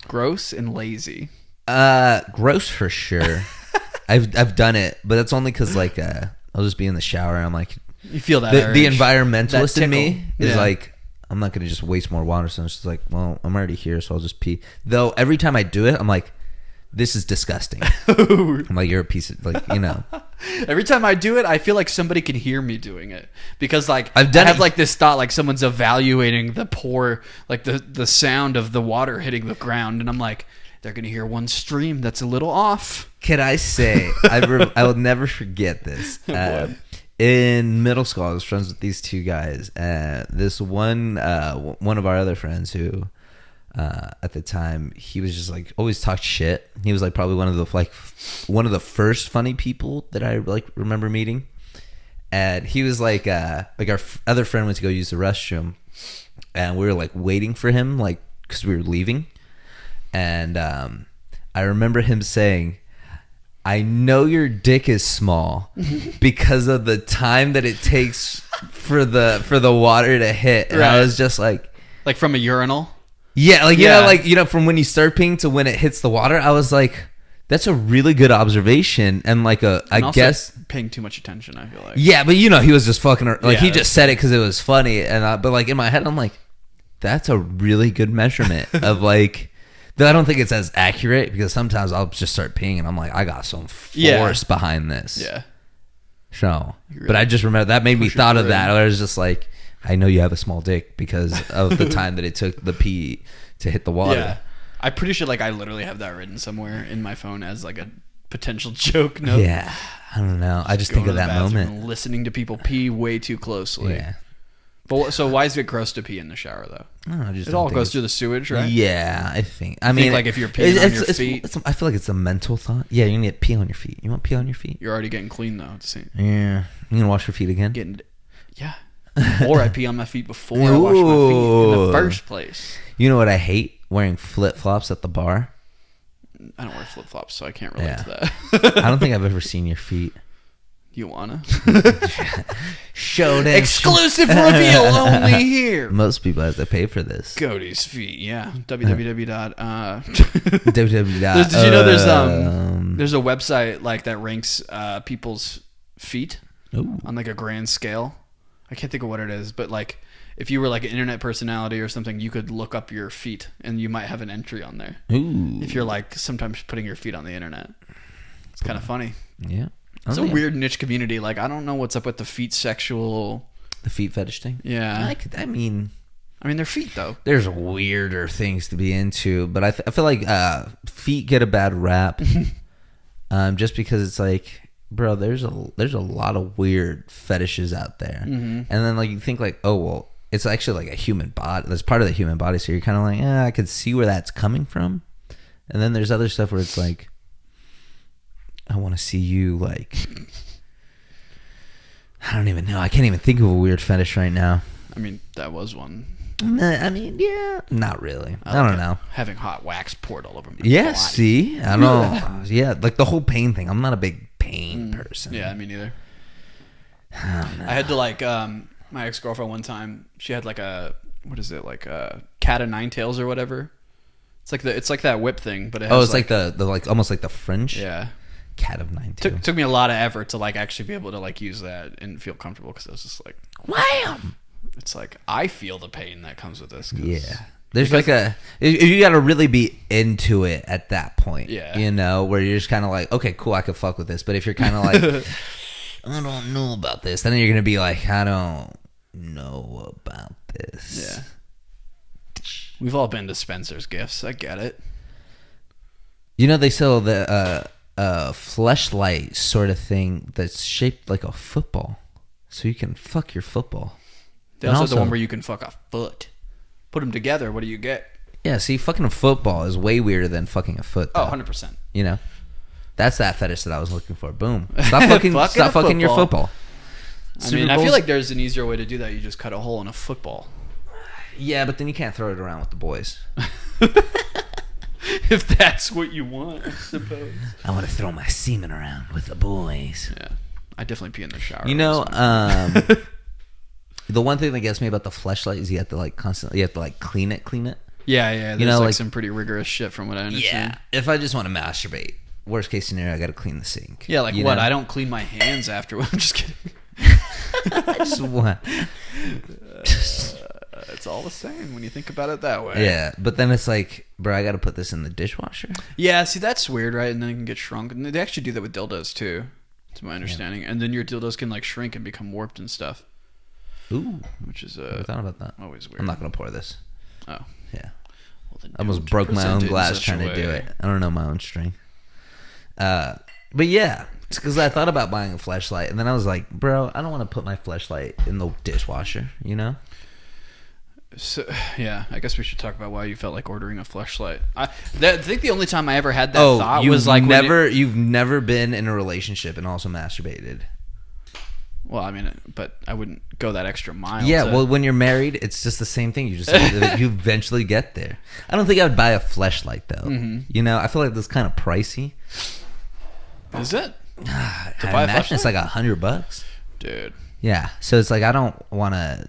gross and lazy. Gross for sure. I've done it, but that's only because like I'll just be in the shower and I'm like, you feel that the environmentalist in me is yeah. like, I'm not gonna just waste more water. So I'm just like, well, I'm already here, so I'll just pee. Though every time I do it, I'm like, this is disgusting. I'm like, you're a piece of Every time I do it, I feel like somebody can hear me doing it because like I have like this thought like someone's evaluating the pour, like the sound of the water hitting the ground, and I'm like, they're gonna hear one stream that's a little off. Can I say I will never forget this. In middle school, I was friends with these two guys. This one of our other friends who. At the time, he was just like always talked shit. He was like probably one of the first funny people that I like remember meeting. And he was like our other friend went to go use the restroom, and we were like waiting for him like because we were leaving. And I remember him saying, "I know your dick is small because of the time that it takes for the water to hit." And I was just like from a urinal. Yeah, from when you start peeing to when it hits the water, I was like, that's a really good observation, and I guess paying too much attention. I feel like but he was just fucking he just said it because it was funny, and but like in my head, I'm like, that's a really good measurement of like. Though I don't think it's as accurate because sometimes I'll just start peeing and I'm like, I got some force behind this. Yeah. So, but I just remember that made me thought of that. I was just like. I know you have a small dick because of the time that it took the pee to hit the water. Yeah. I'm pretty sure I literally have that written somewhere in my phone as like a potential joke note. Yeah. I don't know. I just think of that moment. Listening to people pee way too closely. Yeah. But so why is it gross to pee in the shower though? I don't know, I just It don't all think goes it's- through the sewage, right? Yeah, I think. I You mean, think, like, if you're peeing on your feet? I feel like it's a mental thought. Yeah, you need to pee on your feet. You want pee on your feet? You're already getting clean though. At the same. Yeah. You gonna wash your feet again? Yeah. Or I pee on my feet before I wash my feet in the first place. You know what I hate? Wearing flip flops at the bar. I don't wear flip flops, so I can't relate to that. I don't think I've ever seen your feet. You wanna? Show them. Exclusive reveal only here. Most people have to pay for this. Cody's feet, yeah. www. www. Did you know there's a website like that ranks people's feet on like a grand scale? I can't think of what it is, but like if you were like an internet personality or something, you could look up your feet and you might have an entry on there. Ooh. If you're like sometimes putting your feet on the internet. It's kind of funny. Yeah. It's a weird niche community. Like, I don't know what's up with the feet sexual... The feet fetish thing? Yeah. I mean, they're feet, though. there's weirder things to be into, but I feel like feet get a bad rap just because it's like, bro, there's a lot of weird fetishes out there. Mm-hmm. And then, like, you think, like, oh, well, it's actually, like, a human body. That's part of the human body, so you're kind of like, I could see where that's coming from. And then there's other stuff where it's like, I want to see you, like, I don't even know. I can't even think of a weird fetish right now. I mean, that was one. I mean, yeah, not really. I don't know. Having hot wax poured all over my Yeah, body. see? I don't know. Yeah, like the whole pain thing. I'm not a big pain person. Yeah, me neither. I had to, like, my ex-girlfriend one time, she had, like, what is it, like a cat of nine tails or whatever. It's like that whip thing, but it has it's like the like almost like the fringe. Yeah. Cat of nine tails. Took me a lot of effort to like actually be able to like use that and feel comfortable because I was just like, wham! It's like I feel the pain that comes with this. Yeah. There's like you got to really be into it at that point. Yeah. You know, where you're just kind of like, okay, cool, I could fuck with this. But if you're kind of like, I don't know about this, then you're gonna be like, I don't know about this. Yeah. We've all been to Spencer's Gifts. I get it. You know, they sell the fleshlight sort of thing that's shaped like a football, so you can fuck your football. They also have the one where you can fuck a foot. Put them together. What do you get? Yeah, see, fucking a football is way weirder than fucking a foot. Though. 100%. You know, that's that fetish that I was looking for. Boom. Stop fucking your football. I mean, I feel like there's an easier way to do that. You just cut a hole in a football. Yeah, but then you can't throw it around with the boys. If that's what you want, I suppose. I want to throw my semen around with the boys. Yeah, I definitely pee in the shower. You know, the one thing that gets me about the fleshlight is you have to like clean it. Yeah. There's like some pretty rigorous shit from what I understand. Yeah. If I just want to masturbate, worst case scenario, I got to clean the sink. Yeah, like what? Know? I don't clean my hands afterward. I'm just kidding. I just want. It's all the same when you think about it that way. Yeah, but then it's like, bro, I got to put this in the dishwasher. Yeah, see, that's weird, right? And then it can get shrunk. And they actually do that with dildos too, to my understanding. Yeah. And then your dildos can like shrink and become warped and stuff. Ooh, which is I thought about that. Always weird. I'm not gonna pour this. Oh, yeah. Well, then I almost broke my own glass trying to do it. I don't know my own strength. But yeah, it's because I thought about buying a fleshlight, and then I was like, bro, I don't want to put my fleshlight in the dishwasher. You know. So, yeah, I guess we should talk about why you felt like ordering a fleshlight. I think the only time I ever had that thought was like you've never been in a relationship and also masturbated. Well, I mean, but I wouldn't go that extra mile. Yeah, well, when you're married, it's just the same thing. You just you eventually get there. I don't think I would buy a fleshlight though. Mm-hmm. You know, I feel like this is kind of pricey. Is it? I imagine it's like $100, dude. Yeah, so it's like I don't want to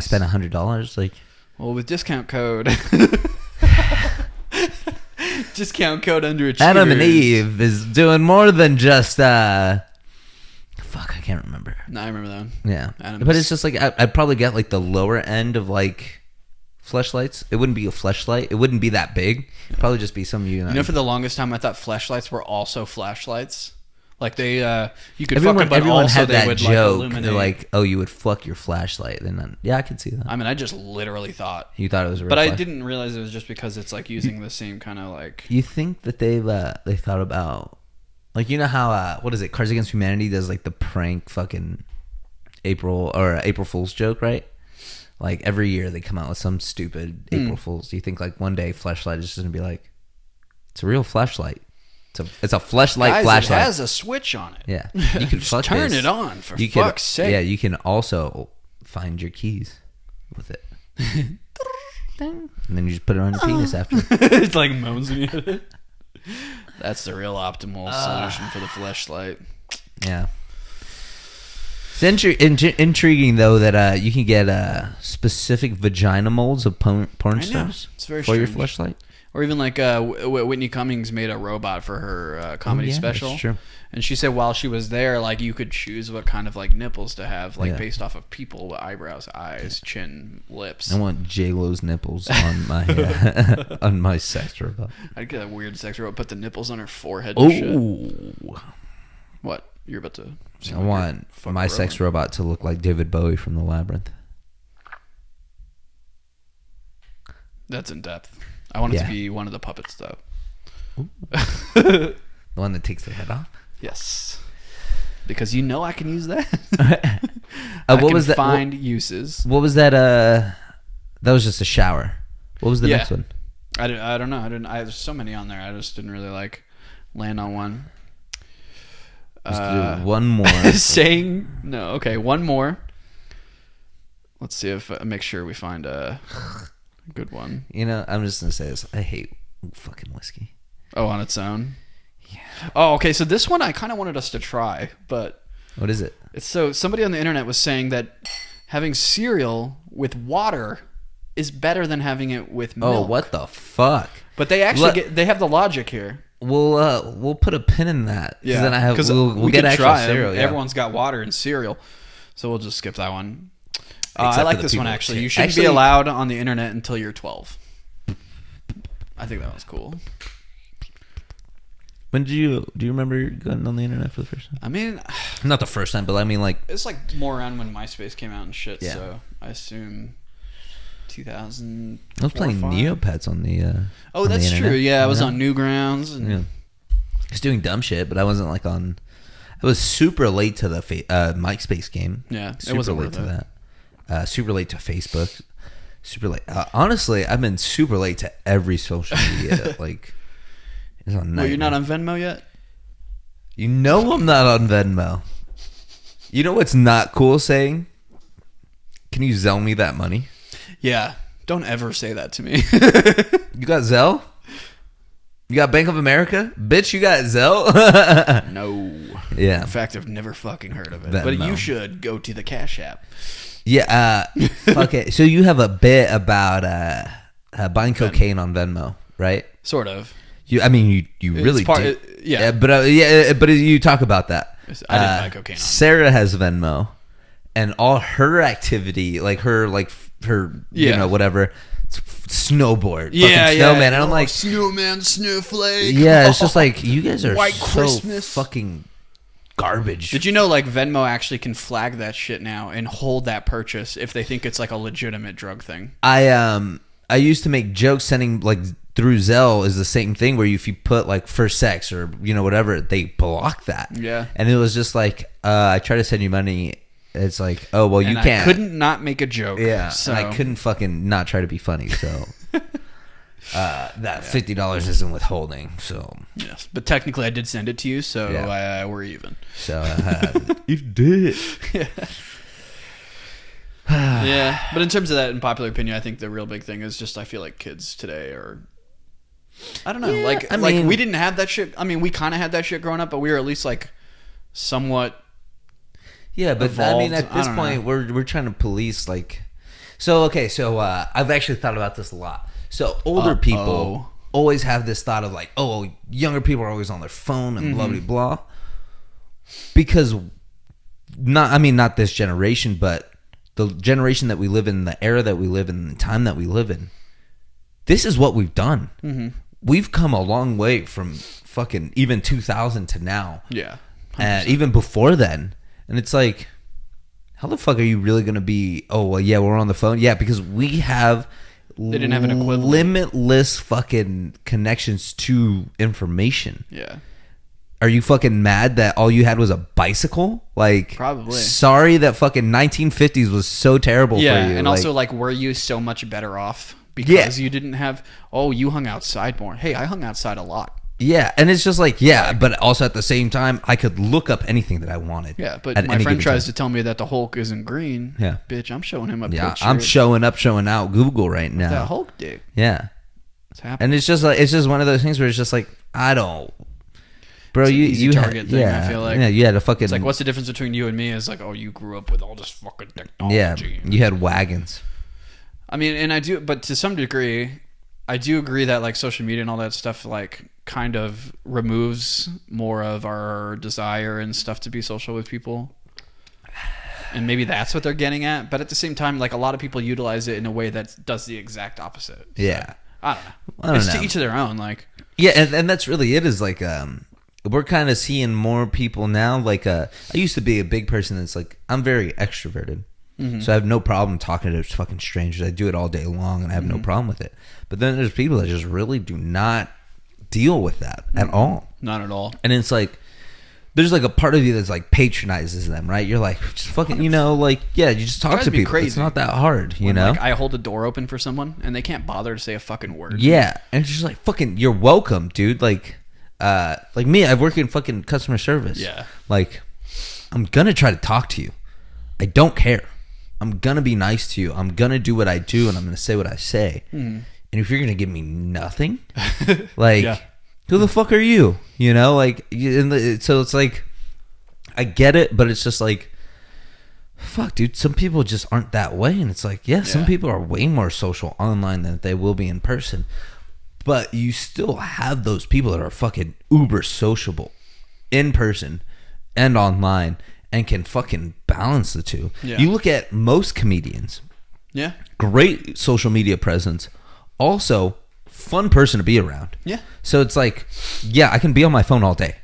spend $100. Like, well, with discount code, discount code Underachievers. Adam and Eve is doing more than just. Fuck, I can't remember. No, I remember that one. Yeah, but it's just like I'd probably get like the lower end of like fleshlights. It wouldn't be a fleshlight. It wouldn't be that big. It'd probably just be some You know, for the longest time, I thought fleshlights were also flashlights. Like they, you could everyone, fuck them, but everyone also had they that would joke. like illuminate. They're like, oh, you would fuck your flashlight. Then yeah, I could see that. I mean, I just literally thought you thought it was a real but I flash. didn't realize it was just because it's like using the same kind of like. You think that they thought about, like, you know how what is it? Cards Against Humanity does like the prank fucking April Fool's joke, right? Like every year they come out with some stupid April Fools. Do you think like one day flashlight is just gonna be like, it's a real flashlight. It's a flashlight. It has a switch on it. Yeah, you can just turn it on for fuck's sake. Yeah, you can also find your keys with it. And then you just put it on your penis after. It's like moans in you. That's the real optimal solution for the flashlight. Yeah. It's intriguing though that you can get specific vagina molds of porn stars it's very for strange. your flashlight. Or even like Whitney Cummings made a robot for her comedy special. That's true. And she said while she was there, like you could choose what kind of like nipples to have, like based off of people, eyebrows, eyes, chin, lips. I want J-Lo's nipples on my on my sex robot. I'd get a weird sex robot, put the nipples on her forehead and shit. What? You're about to... I want my sex robot to look like David Bowie from The Labyrinth. That's in depth. I want it to be one of the puppets, though. The one that takes their head off? Yes. Because you know I can use that. What was that? Find uses. What was that? That was just a shower. What was the next one? I don't know. There's so many on there. I just didn't really like land on one. Just do one more. Saying no. Okay, one more. Let's see if make sure we find a good one. You know, I'm just gonna say this. I hate fucking whiskey. Oh, on its own. Yeah. Oh, okay. So this one I kind of wanted us to try, but what is it? It's so somebody on the internet was saying that having cereal with water is better than having it with milk. Oh, what the fuck? But they actually they have the logic here. We'll put a pin in that. Yeah, then we'll get actual cereal. Yeah. Everyone's got water and cereal, so we'll just skip that one. I like this one actually. You shouldn't be allowed on the internet until you're 12. I think that was cool. When do you remember going on the internet for the first time? I mean, not the first time, but I mean like it's like more around when MySpace came out and shit. Yeah. So I assume 2000. I was playing Neopets on the. Oh, that's true. Yeah, I was on Newgrounds and I was doing dumb shit, but I wasn't like on. I was super late to the MySpace game. Yeah, super it wasn't late to that. Super late to Facebook. Super late. Honestly, I've been super late to every social media. Like, it's a nightmare. Well, you're not on Venmo yet? You know I'm not on Venmo. You know what's not cool saying? Can you Zelle me that money? Yeah. Don't ever say that to me. You got Zelle? You got Bank of America? Bitch, you got Zelle? No. Yeah. In fact, I've never fucking heard of it. Venmo. But you should go to the Cash App. Yeah. Okay. So you have a bit about buying cocaine on Venmo, right? Sort of. You really do. Yeah. But you talk about that. I didn't buy cocaine on Sarah has Venmo, and all her activity, like her you know, whatever, snowboard, snowman, and I'm like, snowman, snowflake. Yeah, it's just like you guys are White so Christmas. Fucking garbage. Did you know like Venmo actually can flag that shit now and hold that purchase if they think it's like a legitimate drug thing? I used to make jokes sending like through Zelle is the same thing where if you put like for sex or you know whatever, they block that. Yeah. And it was just like I try to send you money. It's like, oh well, you can't. I couldn't not make a joke. Yeah. So. And I couldn't fucking not try to be funny. So that $50 isn't withholding. So yes, but technically I did send it to you, so we're even. So you did. Yeah, but in terms of that, in popular opinion, I think the real big thing is just I feel like kids today are. I don't know. Yeah, I mean, we didn't have that shit. I mean, we kind of had that shit growing up, but we were at least like somewhat. Yeah, but evolved. I mean, at this point, we're trying to police like. So okay, so I've actually thought about this a lot. So older people always have this thought of like, oh, younger people are always on their phone and blah blah blah. Because not this generation, but the generation that we live in, the era that we live in, the time that we live in. This is what we've done. Mm-hmm. We've come a long way from fucking even 2000 to now. Yeah. 100%. And even before then. And it's like, how the fuck are you really going to be, oh, well, yeah, we're on the phone? Yeah, because we have they didn't have an equivalent. Limitless fucking connections to information. Yeah. Are you fucking mad that all you had was a bicycle? Like, probably. Sorry that fucking 1950s was so terrible for you. Yeah, and also, like, were you so much better off because you didn't have, you hung outside more. Hey, I hung outside a lot. Yeah, and it's just like, but also at the same time, I could look up anything that I wanted. Yeah, but my friend tries to tell me that the Hulk isn't green. Yeah. Bitch, I'm showing him a picture. picture. I'm showing out Google right now. That Hulk dick. Yeah. It's happening. And it's just one of those things where it's just like, I don't... Bro, it's you target thing, I feel like. Yeah, you had a fucking... It's like, what's the difference between you and me? Is like, you grew up with all this fucking technology. Yeah, you had wagons. I mean, and I do... But to some degree, I do agree that, like, social media and all that stuff, like... kind of removes more of our desire and stuff to be social with people, and maybe that's what they're getting at. But at the same time, like, a lot of people utilize it in a way that does the exact opposite. So, yeah, I don't know. To each of their own. Like, yeah, and that's really it. Is like we're kind of seeing more people now. Like I used to be a big person that's like, I'm very extroverted. So I have no problem talking to fucking strangers. I do it all day long, and I have no problem with it. But then there's people that just really do not deal with that at all. Not at all. And it's like, there's like a part of you that's like patronizes them, right? You're like, just fucking, you just talk to people. Crazy. It's not that hard, you know? Like, I hold the door open for someone and they can't bother to say a fucking word. Yeah. And it's just like, fucking, you're welcome, dude. Like me, I work in fucking customer service. Yeah. Like, I'm gonna try to talk to you. I don't care. I'm gonna be nice to you. I'm gonna do what I do, and I'm gonna say what I say. And if you're going to give me nothing, like, who the fuck are you? You know, like, so it's like, I get it, but it's just like, fuck, dude, some people just aren't that way. And it's like, some people are way more social online than they will be in person. But you still have those people that are fucking uber sociable in person and online and can fucking balance the two. Yeah. You look at most comedians. Yeah. Great social media presence. Also, fun person to be around. Yeah. So it's like, I can be on my phone all day,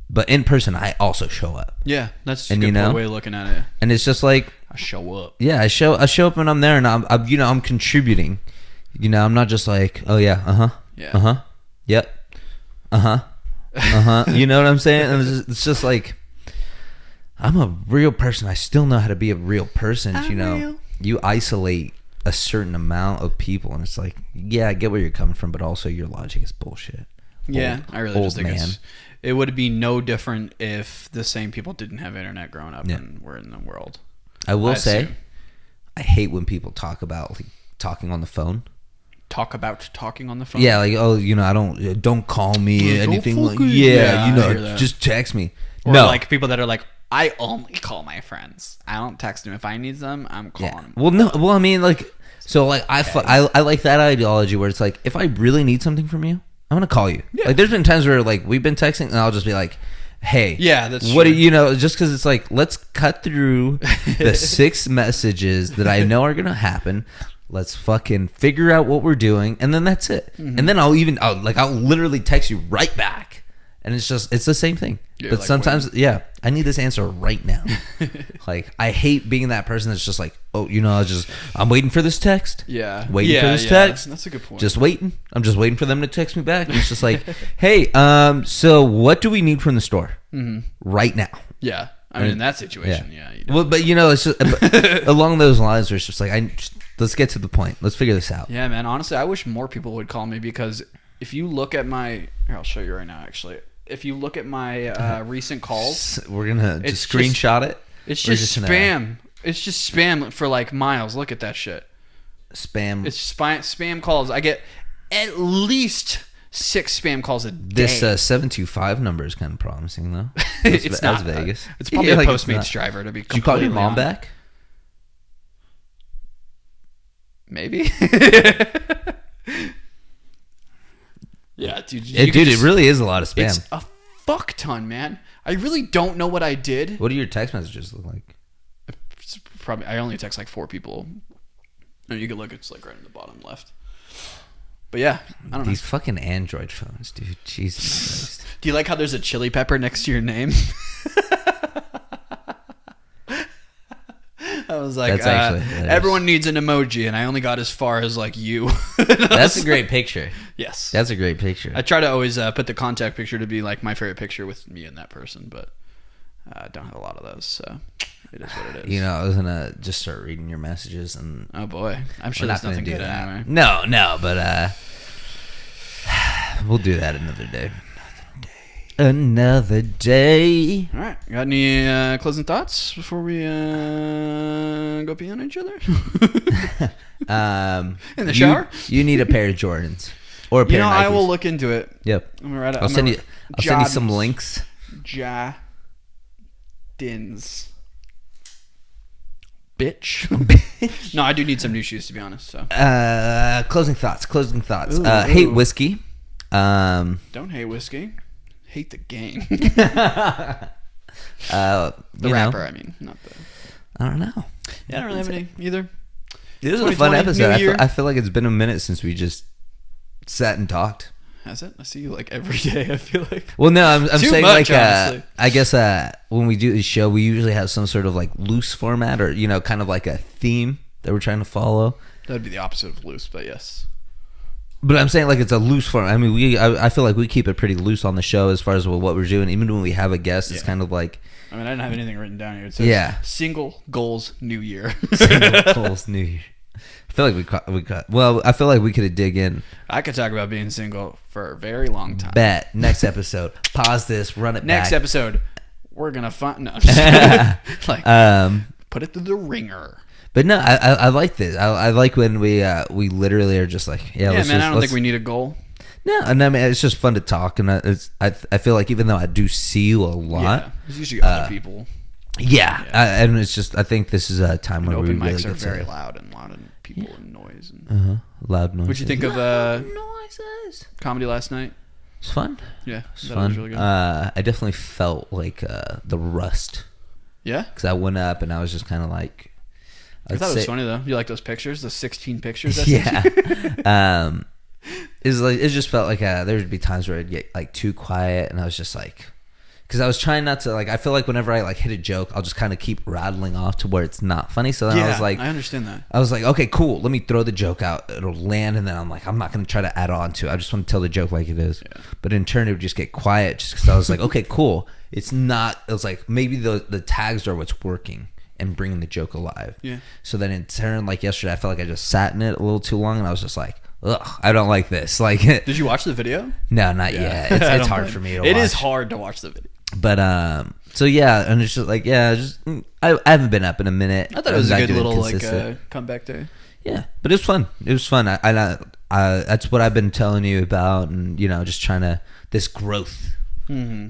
but in person, I also show up. Yeah, that's a good way of looking at it. And it's just like, I show up. Yeah, I show up and I'm there, and I'm contributing. You know, I'm not just like, oh yeah, yep, You know what I'm saying? And it's just like, I'm a real person. I still know how to be a real person. Real. You isolate a certain amount of people, and it's like, I get where you're coming from, but also your logic is bullshit. I really just think it would be no different if the same people didn't have internet growing up and were in the world. I will say, I hate when people talk about like talking on the phone. Talk about talking on the phone? Yeah, like, I don't call me anything like, just text me. Or like people that are like, I only call my friends. I don't text them. If I need them, I'm calling them. Well, I mean, like, so like I like that ideology where it's like, if I really need something from you, I'm gonna call you. Yeah. Like, there's been times where like we've been texting and I'll just be like, hey, that's what true. Just because it's like, let's cut through the 6 messages that I know are gonna happen. Let's fucking figure out what we're doing, and then that's it. And then I'll literally text you right back. And it's the same thing. But like, sometimes, I need this answer right now. Like, I hate being that person that's just like, I'm waiting for this text. Waiting for this text. That's a good point. Just waiting. I'm just waiting for them to text me back. And it's just like, hey, so what do we need from the store right now? Yeah. I mean, in that situation, you don't. Well, but it's just along those lines where it's just like, let's get to the point. Let's figure this out. Yeah, man. Honestly, I wish more people would call me, because if you look at here, I'll show you right now, actually. If you look at my recent calls, we're gonna just screenshot it. It's just spam. It's just spam for like miles. Look at that shit. Spam. It's spam calls. I get at least 6 spam calls a day. This 725 number is kind of promising, though. It's not Vegas. It's probably a Postmates driver, to be completely honest. Did you call your mom back? Maybe. Yeah, dude. It really is a lot of spam. It's a fuck ton, man. I really don't know what I did. What do your text messages look like? I only text like 4 people. And you can look, it's like right in the bottom left. But yeah, I don't know. These fucking Android phones, dude. Jesus Christ. Do you like how there's a chili pepper next to your name? I was like, everyone needs an emoji, and I only got as far as like you. That's a great picture. Yes. That's a great picture. I try to always put the contact picture to be like my favorite picture with me and that person, but I don't have a lot of those, so it is what it is. You know, I was gonna just start reading your messages, and oh boy, I'm sure there's nothing good anyway. No, but we'll do that another day. Another day. All right, got any closing thoughts before we go pee on each other? In the shower? You need a pair of Jordans or a pair of Nikes. I will look into it. Yep. I'm gonna write it. I'll send you some links. Dins. Bitch. No, I do need some new shoes, to be honest. So. Closing thoughts. Ooh. Hate whiskey. Don't hate whiskey. Hate the gang. The rapper, I mean, not the. I don't know. Yeah, I don't really have any either. This was a fun episode. I feel like it's been a minute since we just sat and talked. Has it? I see you like every day. I feel like. Well, no, I'm saying much, like honestly. I guess when we do the show, we usually have some sort of like loose format or kind of like a theme that we're trying to follow. That would be the opposite of loose, but yes. But I'm saying like it's a loose form. I mean, I feel like we keep it pretty loose on the show as far as what we're doing. Even when we have a guest, it's kind of like. I mean, I didn't have anything written down here. It says single goals new year. Single goals new year. I feel like we got. Well, I feel like we could dig in. I could talk about being single for a very long time. Bet. Next episode. Pause this. Run it back. Next episode. We're gonna find. No. Like, put it through the ringer. But no, I like this. I like when we literally are just like, yeah, man. I don't think we need a goal. No, and I mean it's just fun to talk, and I feel like even though I do see you a lot, it's usually other people. Yeah, and it's just I think this is a time where open we really mics are get very loud and people and noise. Loud noise. What'd you think of noises? Comedy last night? It's fun. Yeah, it's fun. Was really good. I definitely felt like the rust. Yeah, because I went up and I was just kind of like. I thought it was funny though. You like those pictures? The 16 pictures? Yeah. It just felt like there would be times where I'd get like too quiet, and I was just like, because I was trying not to like. I feel like whenever I like hit a joke, I'll just kind of keep rattling off to where it's not funny. So then I was like, I understand that. I was like, okay, cool. Let me throw the joke out. It'll land, and then I'm like, I'm not going to try to add on to it. I just want to tell the joke like it is. Yeah. But in turn, it would just get quiet, just because I was like, okay, cool. It's not. It was like maybe the tags are what's working and bringing the joke alive. Yeah. So then in turn, like yesterday, I felt like I just sat in it a little too long, and I was just like, ugh, I don't like this. Like, did you watch the video? No, not yet. It's hard for me to watch. It is hard to watch the video. But so yeah, and it's just like I haven't been up in a minute. I thought it was a good little like comeback day. Yeah, but it was fun. It was fun. I that's what I've been telling you about, and just trying to this growth,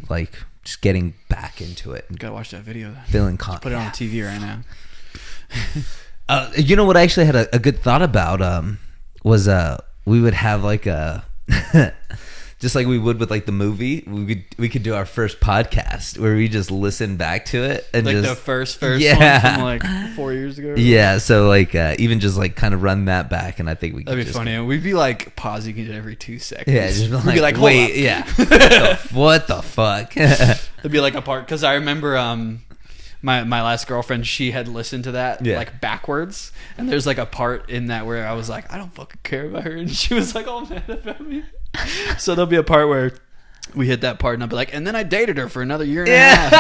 like. Just getting back into it. You gotta watch that video. Feeling put it on TV right now. You know what I actually had a good thought about was we would have like a just like we would with like the movie. We could do our first podcast where we just listen back to it and like just the first one from like 4 years ago. Yeah, so like even just like kind of run that back, and I think we could. That'd be funny. We'd be like pausing it every 2 seconds. Yeah, just we'd be like, wait, yeah, what the fuck? It'd be like a part because I remember my last girlfriend, she had listened to that like backwards, and there's like a part in that where I was like, I don't fucking care about her, and she was like all mad about me. So there'll be a part where we hit that part, and I'll be like, and then I dated her for another year and a half.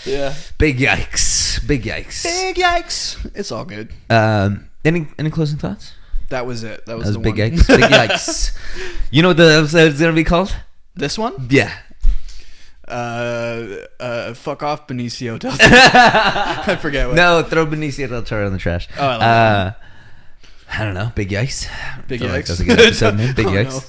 Yeah. Big yikes. Big yikes. Big yikes. It's all good. Any closing thoughts? That was it. That was the big one. Yikes. Big yikes. You know what the episode's gonna be called? This one? Yeah. Fuck off Benicio del Toro. I forget what. No, throw Benicio del Toro in the trash. Oh, I like that. I don't know. Big Yikes. Big Yikes. Like that's a good episode name. Big Yikes. No.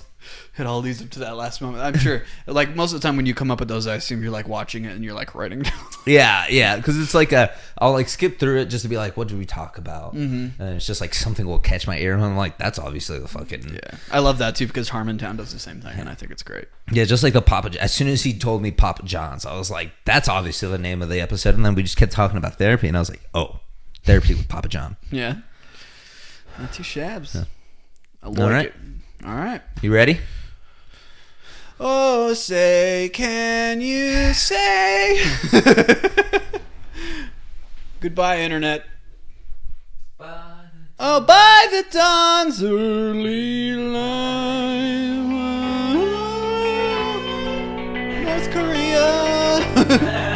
It all leads up to that last moment. I'm sure, like, most of the time when you come up with those, I assume you're, like, watching it and you're, like, writing down. Yeah. Because it's like I'll, like, skip through it just to be like, what did we talk about? Mm-hmm. And it's just, like, something will catch my ear. And I'm like, that's obviously the fucking... Yeah. I love that, too, because Harmontown does the same thing, and I think it's great. Yeah, just like the Papa... As soon as he told me Papa John's, I was like, that's obviously the name of the episode. And then we just kept talking about therapy, and I was like, oh, therapy with Papa John. Yeah. Not too shabs. Yeah. I like All right. it. All right. You ready? Oh, say, can you say? Goodbye, Internet. By Oh, by the dawn's early light, North Korea.